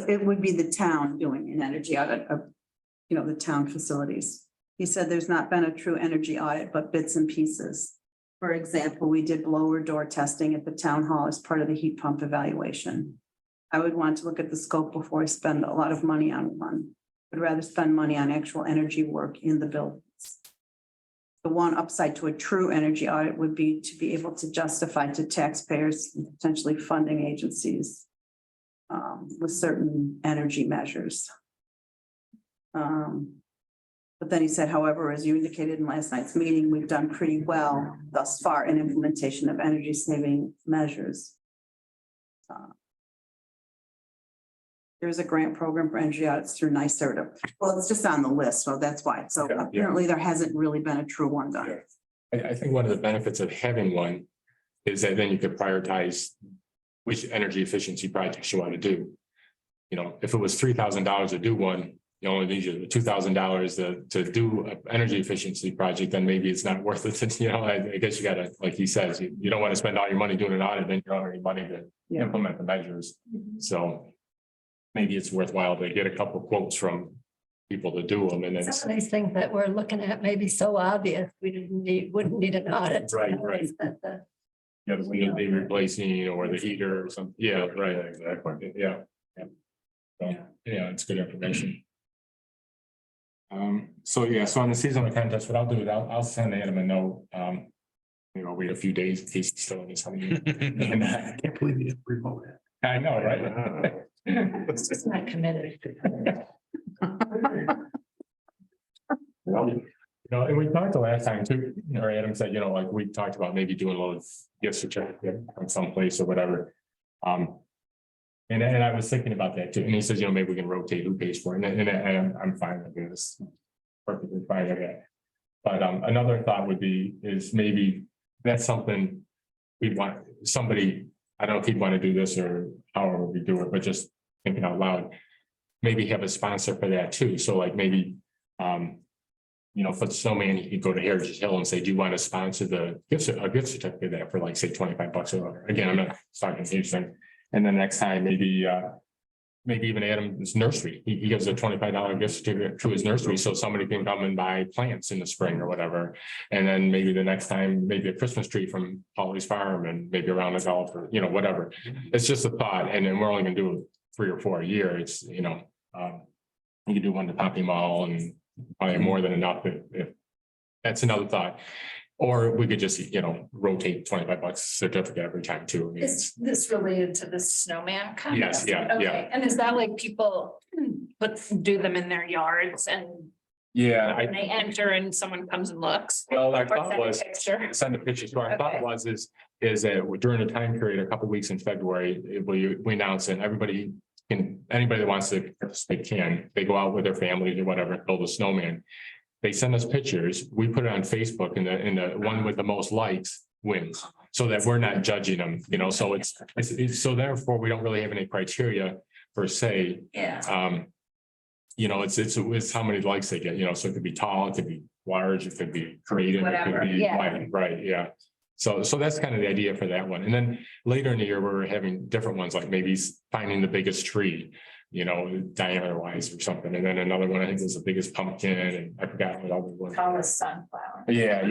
A: it would be the town doing an energy audit of, the town facilities. He said there's not been a true energy audit, but bits and pieces. For example, we did blower door testing at the town hall as part of the heat pump evaluation. I would want to look at the scope before I spend a lot of money on one. I'd rather spend money on actual energy work in the buildings. The one upside to a true energy audit would be to be able to justify to taxpayers and potentially funding agencies with certain energy measures. But then he said, however, as you indicated in last night's meeting, we've done pretty well thus far in implementation of energy saving measures. There's a grant program for energy audits through NYSERDA. Well, it's just on the list, so that's why. So
C: Yeah, yeah.
A: apparently there hasn't really been a true one done.
C: I think one of the benefits of having one is that then you could prioritize which energy efficiency projects you want to do. You know, if it was $3,000 to do one, you only need you $2,000 to do an energy efficiency project, then maybe it's not worth it. You know, I guess you gotta, like he says, you don't want to spend all your money doing an audit, then you don't have any money to
A: Yeah.
C: implement the measures. So maybe it's worthwhile to get a couple of quotes from people to do them, and then.
E: Some of these things that we're looking at may be so obvious, wouldn't need an audit.
C: Right, right.
E: But the-
C: Yeah, the window they replacing or the heater or something. Yeah, right, exactly. Yeah. Yeah. So, yeah, it's good information. So yeah, so on the seasonal contest, what I'll do is I'll send Adam a note. You know, wait a few days in case he's still in his honeymoon. And
G: I can't believe you remote it.
C: I know, right?
E: It's just not committed.
C: You know, and we talked the last time too, or Adam said, you know, like we talked about maybe doing a little gift certificate from someplace or whatever. And I was thinking about that too. And he says, you know, maybe we can rotate who pays for it. And I'm fine with this. Perfectly fine with that. But another thought would be is maybe that's something we'd want somebody, I don't know if he'd want to do this or however we do it, but just thinking out loud. Maybe have a sponsor for that too. So like maybe you know, for the snowman, you could go to Heritage Hill and say, do you want to sponsor the gift certificate of that for like, say, $25 or whatever? Again, I'm not talking huge thing. And then next time, maybe even Adam's nursery, he gives a $25 gift certificate to his nursery. So somebody can come and buy plants in the spring or whatever. And then maybe the next time, maybe a Christmas tree from Holly's farm and maybe around the golf or, you know, whatever. It's just a thought. And then we're only gonna do 3 or 4 a year. It's, you know, you can do one to Poppy Mall and probably more than enough if that's another thought. Or we could just, you know, rotate $25 certificate every time too. I mean,
F: Is this related to the snowman contest?
C: yeah, yeah.
F: Okay, and is that like people do them in their yards and
C: yeah,
F: when they enter and someone comes and looks?
C: well, our
F: Or
C: thought
F: send a
C: was
F: picture?
C: send a picture. So our
F: Okay.
C: thought was is that during a time period, a couple weeks in February, we announce it, everybody can, anybody that wants to participate can, they go out with their families or whatever, build a snowman. They send us pictures, we put it on Facebook, and the one with the most likes wins. So that we're not judging them, you know, so it's so therefore we don't really have any criteria per se.
F: Yeah.
C: You know, it's how many likes they get, you know, so it could be tall, it could be large, it could be creative, it
F: Whatever,
C: could be
F: yeah.
C: wide, right, yeah. So that's kind of the idea for that one. And then later in the year, we're having different ones, like maybe finding the biggest tree, you know, diameter wise or something. And then another one, I think was the biggest pumpkin, and I forgot what other one.
F: Tallest sunflower.
C: Yeah.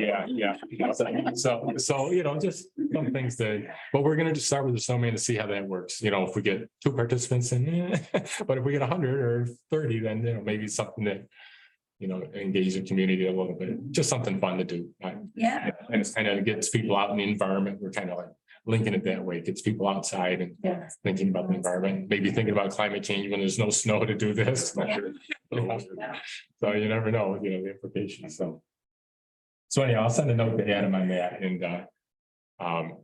C: So, you know, just some things that, but we're gonna just start with the snowman to see how that works. You know, if we get 2 participants in, but if we get 100 or 30, then, you know, maybe something that, you know, engage the community a little bit, just something fun to do.
F: Yeah.
C: And it's kind of gets people out in the environment. We're kind of like linking it that way, gets people outside and
E: Yeah.
C: thinking about the environment, maybe thinking about climate change when there's no snow to do this. So you never know, you know, the implications, so anyhow, I'll send a note to Adam on that, and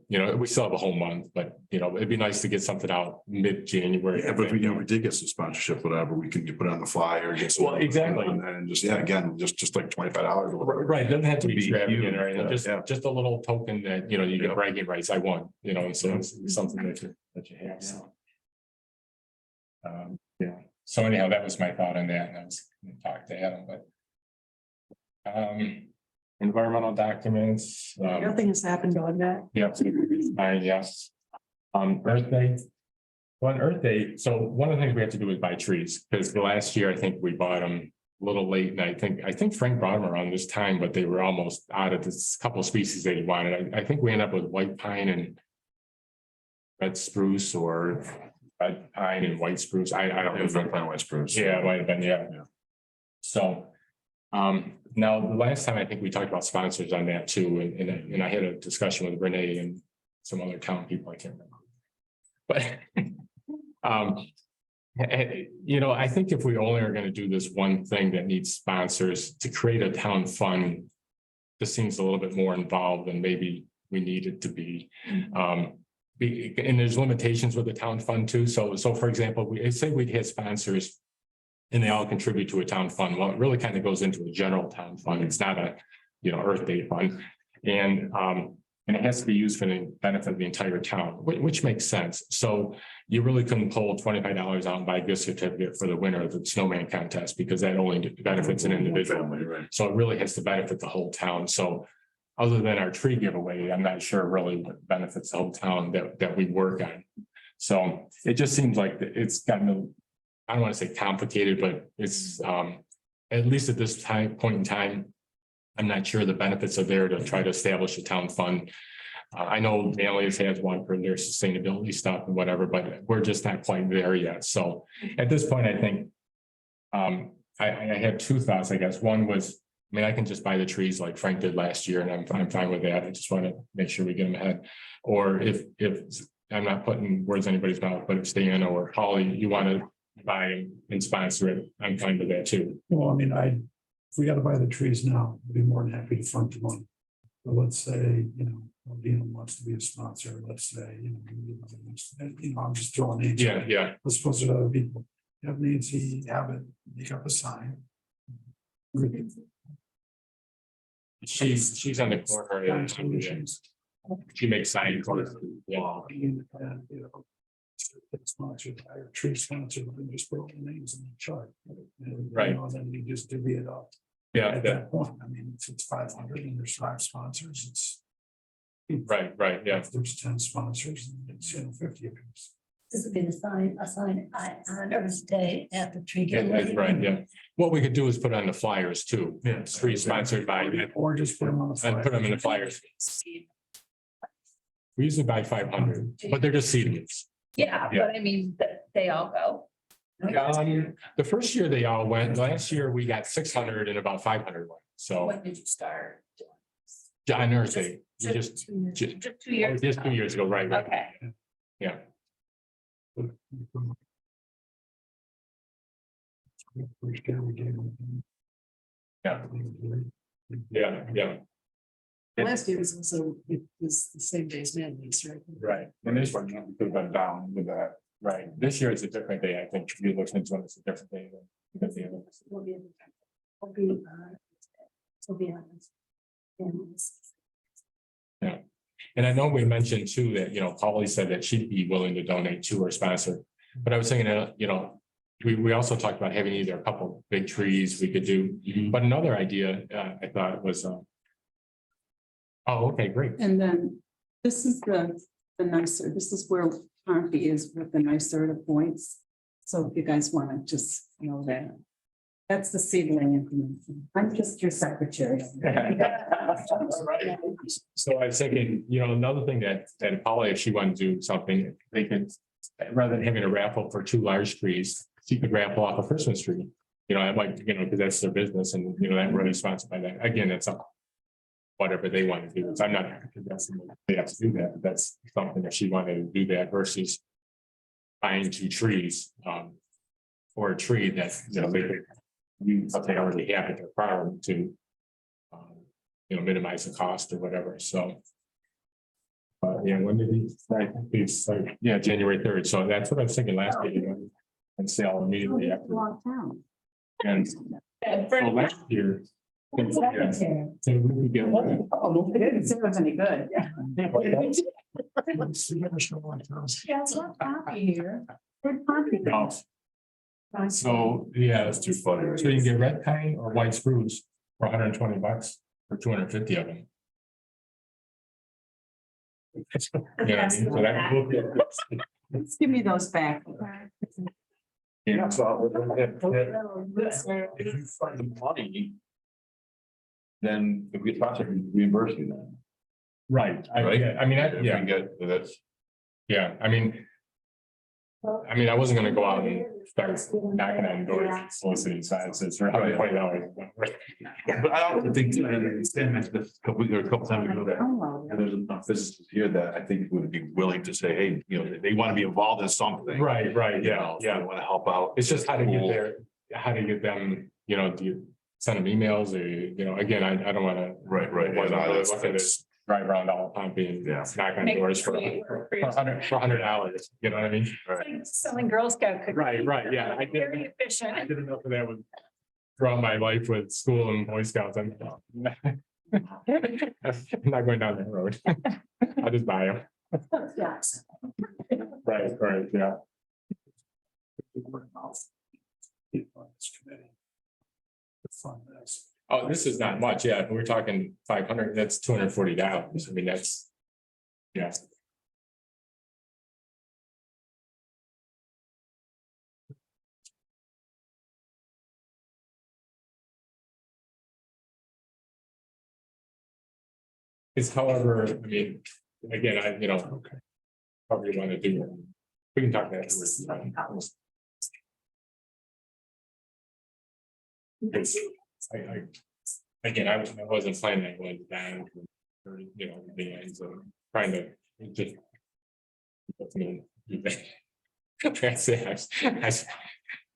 C: you know, we still have a whole month, but you know, it'd be nice to get something out mid-January.
G: Yeah, but if we, you know, we did get some sponsorship, whatever, we can put it on the flyer, get some.
C: Well, exactly.
G: And just, yeah, again, just like $25 or whatever.
C: Right, it doesn't have to be
G: Would be
C: extravagant or
G: huge,
C: anything,
G: yeah.
C: just a little token that, you know, you get
G: Yeah.
C: bragging rights, I won, you know, and so it's something that you have, so. Yeah, so anyhow, that was my thought on that, and I was gonna talk to Adam, but. Environmental documents.
D: Nothing has happened on that.
C: Yep, yes. Earth Day. Well, on Earth Day, so one of the things we have to do is buy trees, because the last year, I think we bought them a little late, and I think Frank brought them around this time, but they were almost out of this couple of species that he wanted. I think we ended up with white pine and red spruce, or red pine and white spruce. I don't
G: It was red
C: know.
G: pine, white spruce.
C: Yeah, it might have been, yeah.
G: Yeah.
C: So, now the last time I think we talked about sponsors on that too, and I had a discussion with Renee and some other town people, I can't remember. But You know, I think if we only are gonna do this one thing that needs sponsors to create a town fund. This seems a little bit more involved than maybe we need it to be. And there's limitations with the town fund too. So for example, we say we'd hit sponsors. And they all contribute to a town fund. Well, it really kind of goes into a general town fund. It's not a, Earth Day fund. And it has to be used for the benefit of the entire town, which makes sense. So you really couldn't pull $25 out and buy a gift certificate for the winner of the snowman contest because that only benefits an individual.
B: Right.
C: So it really has to benefit the whole town. So other than our tree giveaway, I'm not sure really what benefits the whole town that we work on. So it just seems like it's gotten, I don't want to say complicated, but it's at least at this point in time. I'm not sure the benefits are there to try to establish a town fund. I know Manlius has one for their sustainability stuff and whatever, but we're just not quite there yet. So at this point, I think I had two thoughts, I guess. One was, I mean, I can just buy the trees like Frank did last year, and I'm fine with that. I just want to make sure we get them ahead. Or if I'm not putting words in anybody's mouth, but if Stan or Holly, you want to buy and sponsor it, I'm fine with that too.
G: Well, I mean, if we gotta buy the trees now, I'd be more than happy to front the money. But let's say, Dina wants to be a sponsor, let's say, I'm just throwing names.
C: Yeah.
G: Let's suppose there are other people. Have Nancy have it, make up a sign.
C: She's on the corner. Yeah. She makes signs. Yeah.
G: Sponsored by a tree sponsor, and just put all the names in the chart. And,
C: Right.
G: Then you just divvy it up.
C: Yeah.
G: At that point, I mean, it's 500 and there's 5 sponsors, it's.
C: Right. Yeah.
G: If there's 10 sponsors, it's 50 of us.
E: This would be the sign on Earth Day at the tree.
C: Yeah, that's right. Yeah. What we could do is put on the flyers too.
B: Yeah.
C: Tree sponsored by,
G: Or just put them on the.
C: and put them in the flyers. We usually buy 500, but they're just seedlings.
F: Yeah,
C: Yeah.
F: but I mean, they all go.
C: The first year they all went. Last year we got 600 and about 500 went. So
F: When did you start?
C: on Earth Day, we
F: Just 2 years.
C: just
F: Just 2 years.
C: just 2 years ago, right?
F: Okay.
C: Yeah. Yeah.
D: Last year was also, it was the same day as Manly's, right?
C: Right. And this one, you could have been down with that. Right. This year is a different day. I think you looked into it, it's a different day than the other.
E: Will be honest.
C: Yeah. And I know we mentioned too that, Polly said that she'd be willing to donate to her sponsor. But I was thinking that, we also talked about having either a couple of big trees we could do. But another idea, I thought was, oh, okay, great.
A: And then this is the nicer, this is where Pompey is with the nicer points. So if you guys want to just know that. That's the seedling information. I'm just your secretary.
C: So I was thinking, another thing that Polly, if she wanted to do something, they could, rather than having a raffle for 2 large trees, she could raffle off a Christmas tree. I'd like, because that's their business and, that really sponsored by that. Again, it's up. Whatever they want to do. I'm not, they have to do that. But that's something that she wanted to do that versus buying 2 trees, or a tree that, they could use what they already have at their farm to, minimize the cost or whatever. So. When did I think it's like, January 3rd. So that's what I was thinking last meeting and sale immediately after.
A: Long town.
C: And so last year. So we could get one.
A: Oh, it didn't seem it was any good.
E: Yeah, it's not happy here.
C: So, that's too funny. So you can get red pine or white spruce for $120 for 250 of them. So
A: Let's give me those back.
B: Yeah, so if you find the money. Then if we sponsor, we reimburse you then.
C: Right.
B: Right?
C: Yeah.
B: If we get that's.
C: Yeah, I wasn't gonna go out and start knocking on doors, soliciting signs for $120.
B: Yeah, but I don't think, Stan mentioned this a couple times ago that And there's enough businesses here that I think would be willing to say, hey, you know, they want to be involved in something.
C: Right, right,
B: You
C: yeah,
B: know,
C: yeah.
B: They want to help out.
C: It's just how to get
B: Cool.
C: there, how to get them, you know, do you send them emails or, you know, again, I don't wanna.
B: Right, right.
C: Wasn't
B: Yeah,
C: really
B: that's-
C: looking to
B: that's-
C: drive around all Pompey and
B: Yeah.
C: knock on
F: Make
C: doors for
F: create work for
C: $100, you know what I mean?
F: Like selling Girl Scout cookies.
C: Right, right, yeah, I did.
F: Very efficient.
C: I didn't know if that would throughout my life with school and Boy Scouts. I'm not going down that road. I'll just buy them.
E: Yes.
C: Right, right, yeah.
G: People on this committee. To fund this.
C: Oh, this is not much, yeah. We're talking 500, that's $240. I mean, that's. Yeah. It's however, I mean, again, you know,
G: Okay.
C: probably want to do. We can talk afterwards. Again, I wasn't planning on going down, or, you know, the ends of trying to just.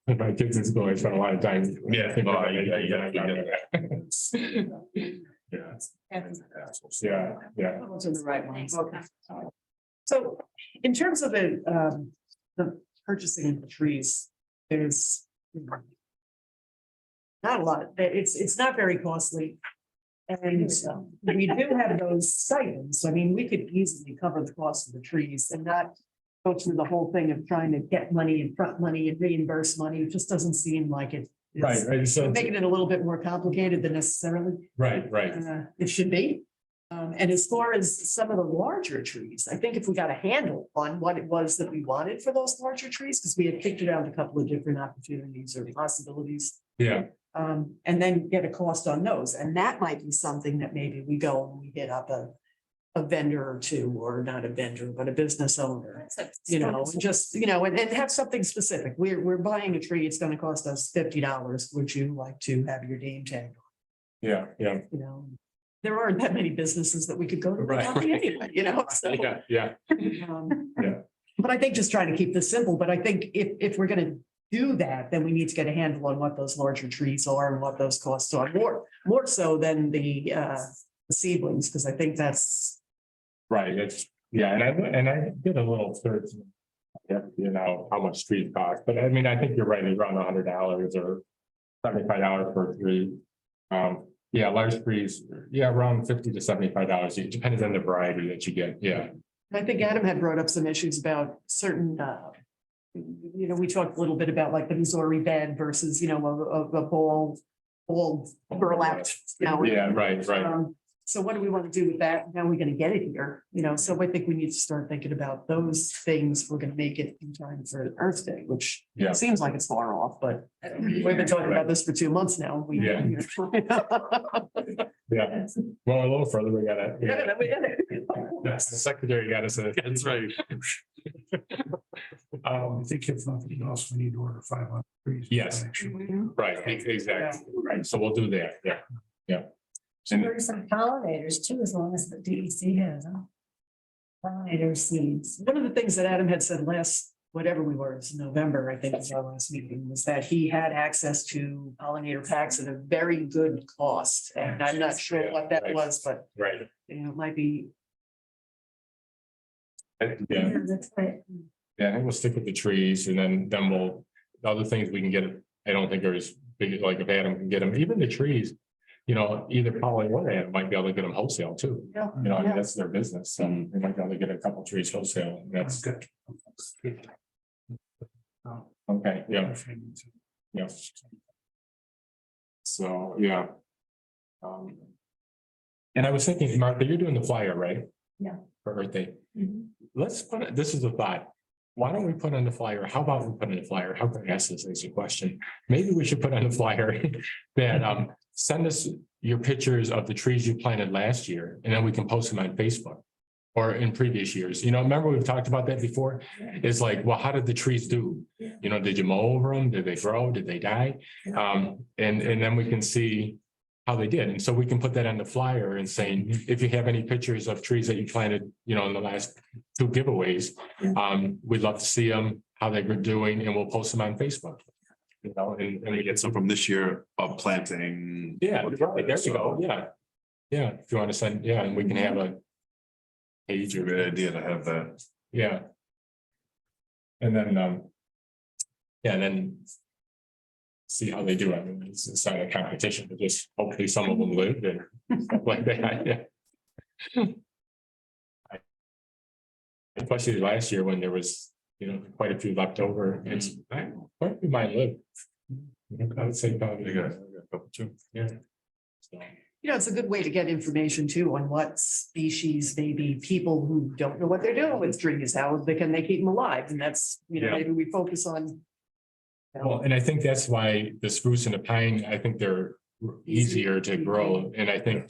C: My kids in school, I spent a lot of time.
B: Yeah.
C: thinking about it.
B: Yeah.
C: Yeah, yeah.
D: Those are the right ones, okay. So in terms of the purchasing of the trees, there's. Not a lot, it's not very costly. And we do have those stipends, I mean, we could easily cover the cost of the trees and not. Go through the whole thing of trying to get money and front money and reimburse money, it just doesn't seem like it. is
C: Right, right, so,
D: Making it a little bit more complicated than necessarily.
C: right, right,
D: It should be. And as far as some of the larger trees, I think if we got a handle on what it was that we wanted for those larger trees, because we had kicked around a couple of different opportunities or possibilities.
C: yeah,
D: And then get a cost on those. And that might be something that maybe we go and we hit up a vendor or two, or not a vendor, but a business owner. You know, and just, you know, and have something specific. We're buying a tree, it's gonna cost us $50. Would you like to have your name tag?
C: yeah, yeah,
D: You know, there aren't that many businesses that we could go to.
C: Right, right.
D: Anyway, you know, so.
C: yeah, yeah, Yeah.
D: But I think just trying to keep this simple, but I think if we're gonna do that, then we need to get a handle on what those larger trees are and what those costs are, more so than the seedlings, because I think that's.
C: right, it's, yeah, and I did a little search. Yeah, you know, how much trees cost, but I mean, I think you're right, around $100 or $75 per tree. Yeah, large trees, yeah, around $50 to $75, it depends on the variety that you get, yeah.
D: I think Adam had brought up some issues about certain, you know, we talked a little bit about like the Missouri bed versus, you know, a ball burlap, you know.
C: Yeah, right, right,
D: So what do we want to do with that? How are we going to get it here? You know, so I think we need to start thinking about those things. We're going to make it in time for Earth Day, which
C: yeah,
D: seems like it's far off, but we've been talking about this for 2 months now. We-
C: Yeah. yeah, well, a little further, we gotta.
D: Yeah, we did it.
C: Yes, the secretary got us a.
B: That's right.
G: I think if nothing else, we need to order 500 trees.
C: Yes.
G: Actually.
C: Right, exactly, right, so we'll do that, yeah.
E: Should order some pollinators too, as long as the DEC has them. Pollinator seeds.
D: One of the things that Adam had said last, whatever we were, it's November, I think was our last meeting, was that he had access to pollinator packs at a very good cost. And I'm not sure what that was, but
C: Right,
D: you know, it might be.
C: yeah,
E: That's right.
C: yeah, I think we'll stick with the trees and then we'll, the other things we can get, I don't think are as big, like if Adam can get them, even the trees. You know, either Polly or Adam might be able to get them wholesale too,
D: Yeah.
C: you know, I mean, that's their business, and they might be able to get a couple trees wholesale, and
G: That's
C: that's,
G: good.
C: okay, yeah, yeah. So, yeah. And I was thinking, Martha, you're doing the flyer, right?
E: Yeah.
C: For Earth Day.
E: Mhm.
C: Let's put it, this is a thought. Why don't we put on the flyer? How about we put in the flyer? How can I ask this as a question? Maybe we should put on the flyer that send us your pictures of the trees you planted last year, and then we can post them on Facebook. Or in previous years, you know, remember we've talked about that before? It's like, well, how did the trees do? You know, did you mow over them? Did they grow? Did they die? And then we can see, how they did. And so we can put that on the flyer and saying, if you have any pictures of trees that you planted, you know, in the last 2 giveaways, we'd love to see them, how they were doing, and we'll post them on Facebook. You know, and
B: We get some from this year of planting.
C: yeah, right, there you go, yeah. Yeah, if you want to send, yeah, and we can have a page
B: It's a
C: or,
B: good idea to have that.
C: yeah. And then, yeah, and then see how they do. I mean, it's not a competition, but just hopefully some of them live and stuff like that, yeah. Especially last year when there was, you know, quite a few left over, it's, quite a few might live. I would say probably,
B: I got a couple too.
C: yeah. So,
D: You know, it's a good way to get information too on what species, maybe people who don't know what they're doing with trees, how they can they keep them alive? And that's, you know,
C: Yeah.
D: maybe we focus on.
C: Well, and I think that's why the spruce and the pine, I think they're easier to grow. And I think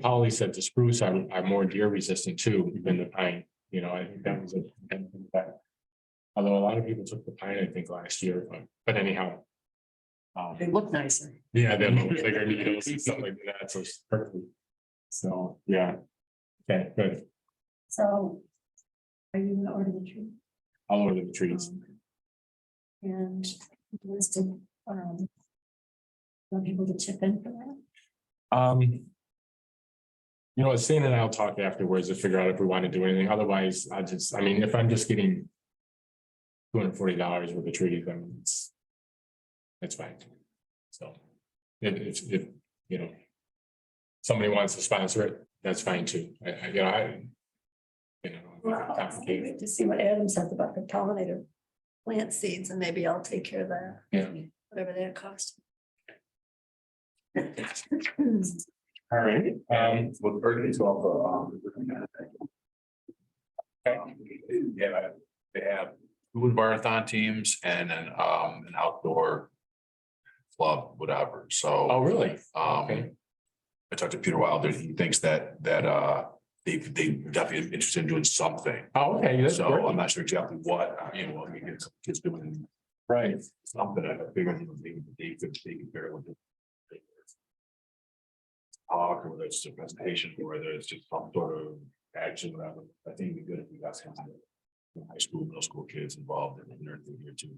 C: Polly said the spruce are more deer resistant too than the pine. You know, I think that was a. Although a lot of people took the pine, I think, last year, but anyhow.
D: They look nicer.
C: Yeah, they're bigger needles and stuff like that, so it's perfect. So, yeah. Okay, good.
E: So are you gonna order the tree?
C: I'll order the trees.
E: And listed, want people to chip in for that?
C: You know, Stan and I'll talk afterwards to figure out if we want to do anything. Otherwise, I mean, if I'm just getting $240 worth of trees, then it's fine. So if you know, somebody wants to sponsor it, that's fine too. You know,
E: Well,
C: complicated.
E: to see what Adam says about the pollinator plant seeds, and maybe I'll take care of that.
C: Yeah.
E: Whatever that costs.
C: All right.
B: Well, Berkeley's also, yeah, they have 2 marathon teams and an outdoor club, whatever, so.
C: Oh, really? Okay.
B: I talked to Peter Wilder, he thinks that they definitely interested in doing something.
C: Oh, okay, that's
B: So
C: great.
B: I'm not sure exactly what, you know, I mean, it's kids doing
C: Right.
B: something, I figured, you know, they could bear with it. Talk, or whether it's a presentation, or whether it's just some sort of action, whatever. I think it'd be good if we got some high school, middle school kids involved in everything here too,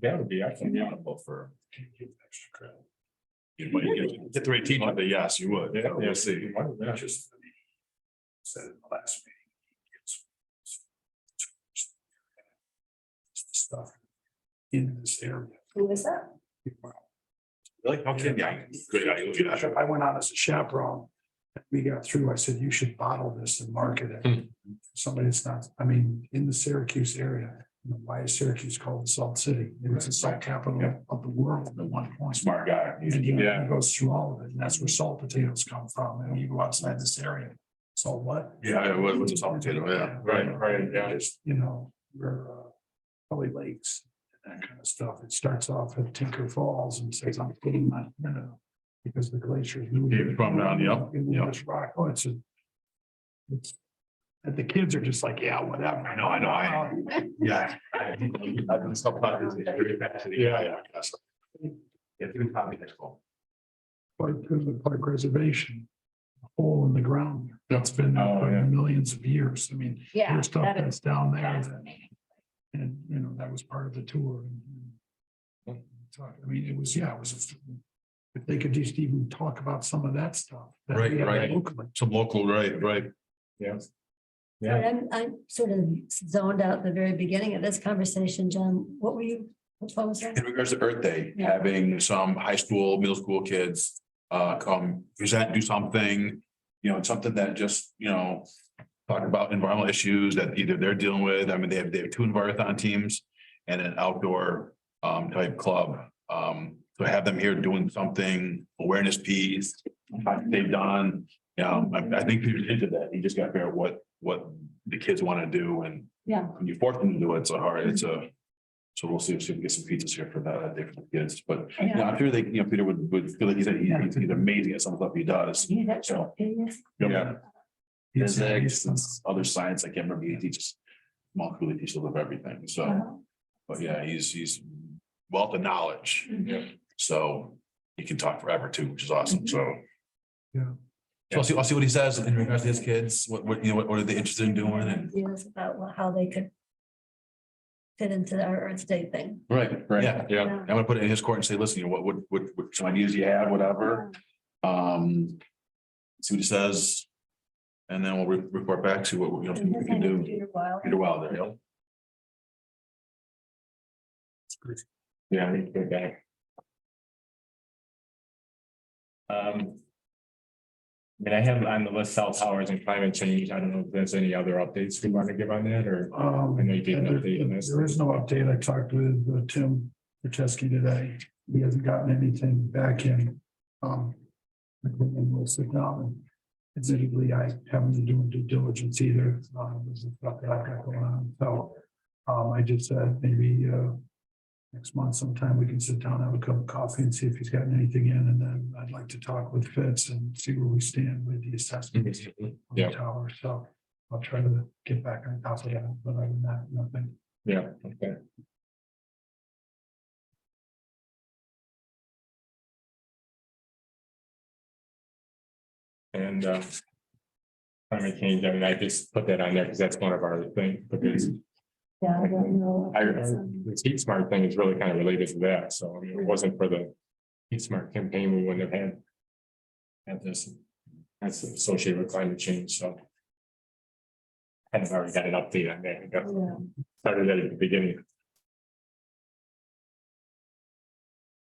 B: that would be actually helpful for extra credit. You might get the right team on the, yes, you would.
C: Yeah,
B: We'll see.
C: Yeah.
G: Just said in the last meeting. It's the stuff in this area.
E: Who is that?
B: Really? Okay, yeah, great idea.
G: I went on as a chaperone. We got through, I said, you should bottle this and market it.
C: Hmm.
G: Somebody that's not, I mean, in the Syracuse area, you know, why is Syracuse called the Salt City? It was the salt capital of the world at one point.
B: Smart guy.
G: And he goes through all of it, and that's where salt potatoes come from, and you go outside this area. Salt what?
B: Yeah, it was a salt potato, yeah.
C: Right, yeah.
G: Just, you know, we're probably lakes, and that kind of stuff. It starts off at Tinker Falls and says, I'm putting my, you know, because the glaciers.
B: Keep from down, yep, yep.
G: It's rock, oh, it's and the kids are just like, yeah, whatever.
B: I know, yeah. I've been sometimes it's very fascinating. Yeah. Yeah, you can copy next fall.
G: Park reservation, a hole in the ground. That's been there
C: Oh,
G: for
C: yeah.
G: millions of years. I mean,
E: Yeah.
G: there's stuff
E: that
G: that's
E: is
G: down there.
E: fascinating.
G: And, you know, that was part of the tour. I mean, it was, yeah, it was, if they could just even talk about some of that stuff. that we have
B: Right.
G: locally.
B: Some local, right.
C: Yeah.
E: Sorry, I'm sort of zoned out at the very beginning of this conversation, John. What was that?
B: In regards to Earth Day,
E: Yeah.
B: having some high school, middle school kids come present, do something, you know, something that just, you know, talk about environmental issues that either they're dealing with. I mean, they have 2 marathon teams and an outdoor type club. So have them here doing something, awareness piece, they've done, you know, I think people into that. You just got to figure out what the kids want to do, and
E: Yeah.
B: when you force them to do it, so we'll see if we can get some pizzas here for that day for the kids, but yeah, I'm sure they, you know, Peter would feel like he's amazing at some stuff he does.
E: You need extra opinions?
B: Yeah.
G: It's-
B: Physics and other science, I can't remember, he teaches, Monk really teaches a little of everything, so,
E: Uh-huh.
B: but yeah, he's wealth of knowledge.
C: Yeah.
B: So, he can talk forever too, which is awesome, so.
G: Yeah.
B: So I'll see what he says in regards to his kids, what, you know, what are they interested in doing and.
E: Ideas about how they could fit into our Earth Day thing.
B: Right,
C: Right,
B: yeah,
C: yeah.
B: I'm gonna put it in his court and say, listen, you know, what some ideas you have, whatever. See what he says. And then we'll report back, see what, you know, we can do.
E: Peter Wilder.
B: Peter Wilder, you know.
C: Yeah, he's a good guy. I mean, I have on the list cell towers and climate change. I don't know if there's any other updates we want to give on that, or I know you gave an update on this.
G: There is no update. I talked with Tim Percheski today. He hasn't gotten anything back in. And we'll sit down and admittedly, I haven't been doing due diligence either. This is stuff that I've got going on. So I just said maybe next month sometime we can sit down, have a cup of coffee and see if he's gotten anything in. And then I'd like to talk with Fitz and see where we stand with the assessments on
C: Yeah.
G: the tower. So I'll try to get back on top of that, but other than that, nothing.
C: Yeah, okay. And climate change, I mean, I just put that on there because that's one of our things, because
E: Yeah, I don't know.
C: the Heat Smart thing is really kind of related to that. So I mean, it wasn't for the Heat Smart campaign, we wouldn't have had this. That's associated with climate change, so. Kind of already got an update on that. I got started that at the beginning.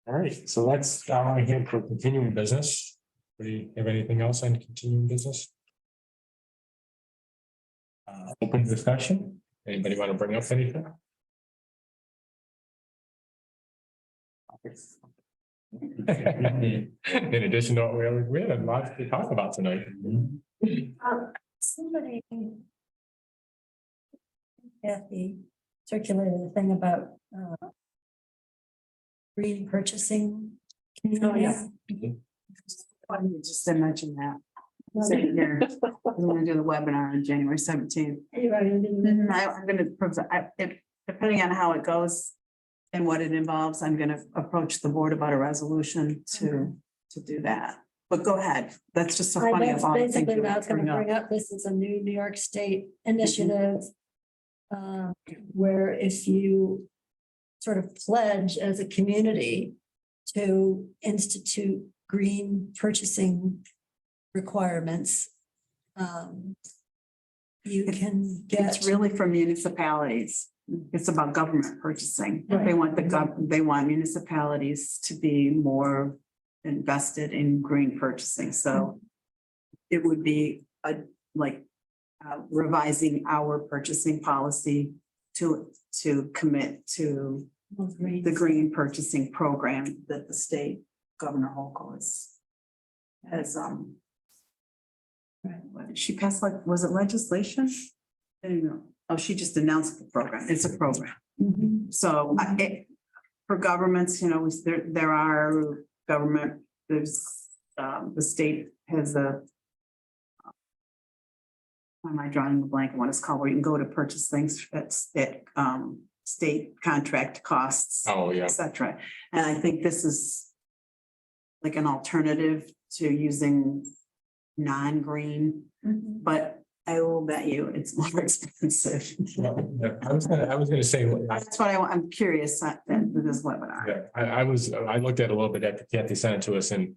C: All right, so that's all I have for continuing business. Do you have anything else on continuing business? Open discussion. Anybody want to bring up anything? In addition to what we had a lot to talk about tonight.
E: Somebody. Kathy circulated a thing about green purchasing.
A: Oh, yeah. Why don't you just mention that? Sitting here, we're gonna do the webinar on January 17th.
E: You're right, I didn't-
A: I'm gonna, depending on how it goes and what it involves, I'm gonna approach the board about a resolution to do that. But go ahead, that's just so funny
E: That's
A: of all the things
E: basically
A: you
E: what I was gonna
A: bring up.
E: bring up. This is a New York State initiative. Where if you sort of pledge as a community to institute green purchasing requirements. You can get.
A: It's really for municipalities. It's about government purchasing. They
E: Right.
A: want they want municipalities to be more invested in green purchasing, so. It would be revising our purchasing policy to commit to the green purchasing program that the state Governor Hochul has she passed, was it legislation? I don't know. Oh, she just announced the program. It's a program.
E: Mhm.
A: So for governments, you know, there are government, there's the state has a. Why am I drawing the blank on what it's called, where you can go to purchase things at state contract costs,
C: Oh, yeah.
A: et cetera. And I think this is like an alternative to using non-green,
E: Mhm.
A: but I will bet you it's more expensive.
C: I was gonna say,
A: That's what I'm curious at this webinar.
C: yeah, I looked at a little bit after Kathy sent it to us, and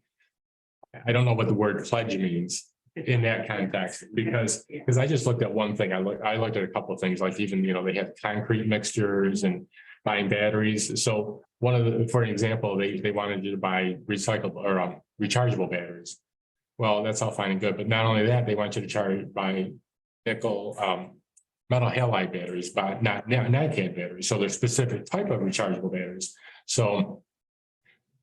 C: I don't know what the word pledge means in that context, because I just looked at one thing. I looked at a couple of things, like even, you know, they have concrete mixtures and buying batteries. So one of the, for example, they wanted you to buy recyclable or rechargeable batteries. Well, that's all fine and good, but not only that, they want you to buy nickel metal halide batteries, but not NiCad batteries. So there's specific type of rechargeable batteries. So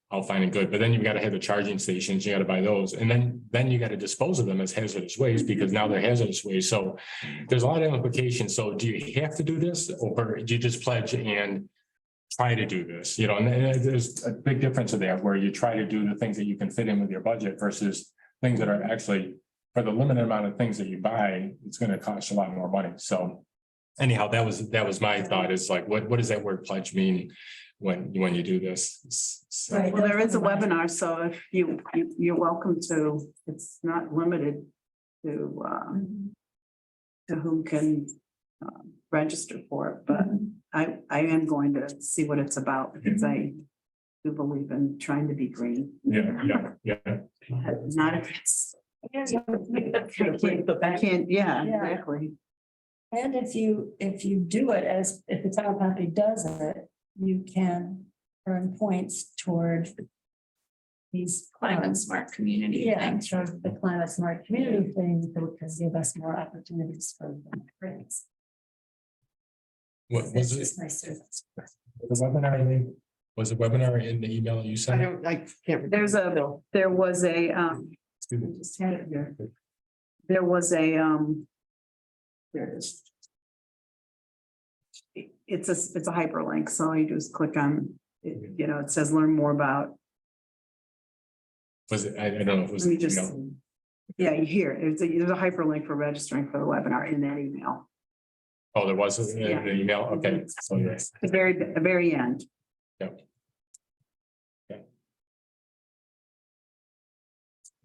C: all fine and good, but then you've got to have the charging stations, you got to buy those, and then you got to dispose of them as hazardous waste, because now they're hazardous waste. So there's a lot of implications. So do you have to do this, or do you just pledge and try to do this? You know, and there's a big difference in there, where you try to do the things that you can fit in with your budget versus things that are actually, for the limited amount of things that you buy, it's going to cost a lot more money. So anyhow, that was my thought, is like, what does that word pledge mean? when you do this. So-
E: Right.
A: Well, there is a webinar, so if you're welcome to, it's not limited to whom can register for it, but I am going to see what it's about because I do believe in trying to be green.
C: Yeah.
A: Not if it's, I
D: The
A: can't, yeah,
E: Yeah.
A: exactly.
E: And if you do it as, if the town of Pompey does it, you can earn points toward these
F: Climate smart community
E: Yeah,
F: things.
E: sort of the climate smart community thing that can give us more opportunities for grants.
C: What
E: It's
C: was it?
E: just my service.
C: The webinar link? Was the webinar in the email you
D: I
C: sent?
D: can't.
A: There was a,
C: Excuse me.
A: just had it here. There was a, there it is. It's a hyperlink, so all you do is click on, it, you know, it says learn more about,
C: Was it, I don't know if it was.
A: let me just,
C: email.
A: yeah, you hear it. There's a hyperlink for registering for the webinar in that email.
C: Oh, there was an
A: Yeah.
C: email, okay, so yes.
A: The very end.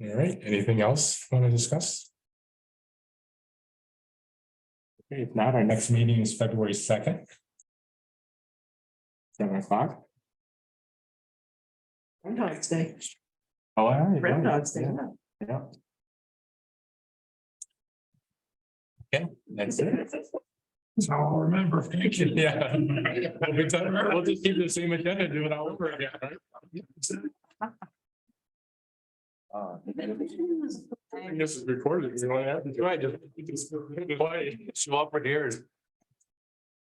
C: All right, anything else you want to discuss? Okay, if not, our next meeting is February 2nd. 7 o'clock.
D: Valentine's Day.
C: Oh, all right.
D: Valentine's Day.
C: Yeah. Okay, that's it.
G: That's how I'll remember. Thank you.
C: Yeah. We'll just keep the same agenda, do it all over again, right? This is recorded, you want to have to try, just play, show up for ears.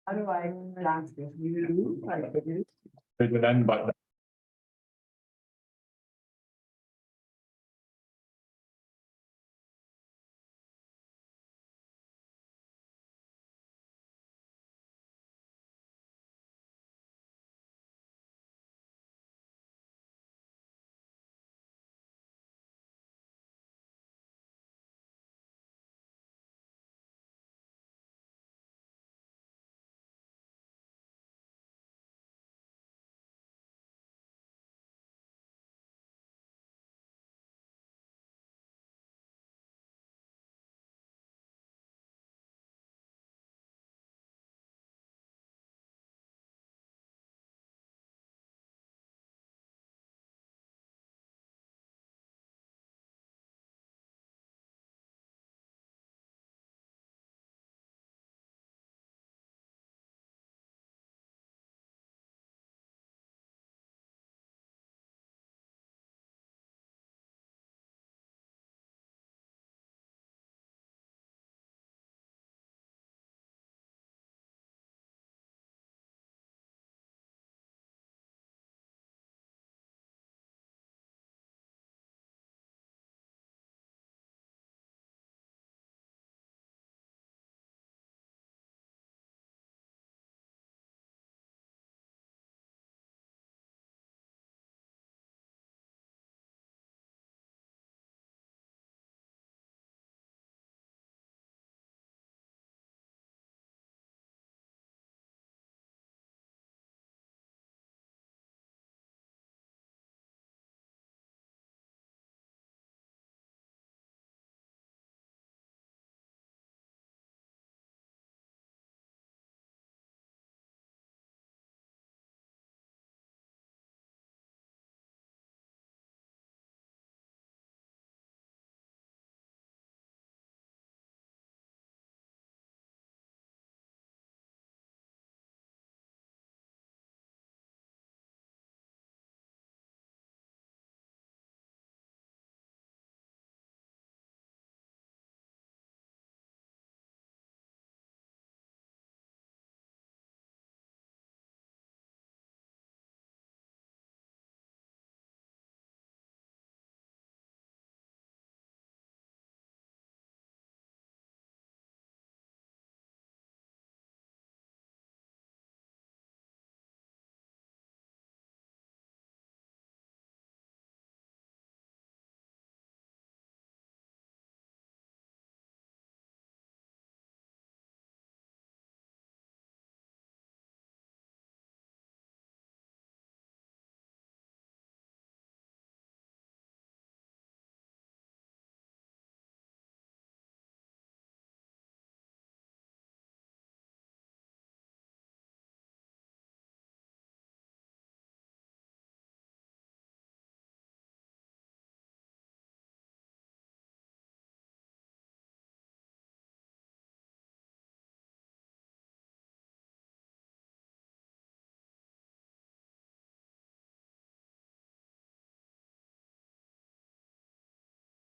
A: How do I?
C: There's an end button.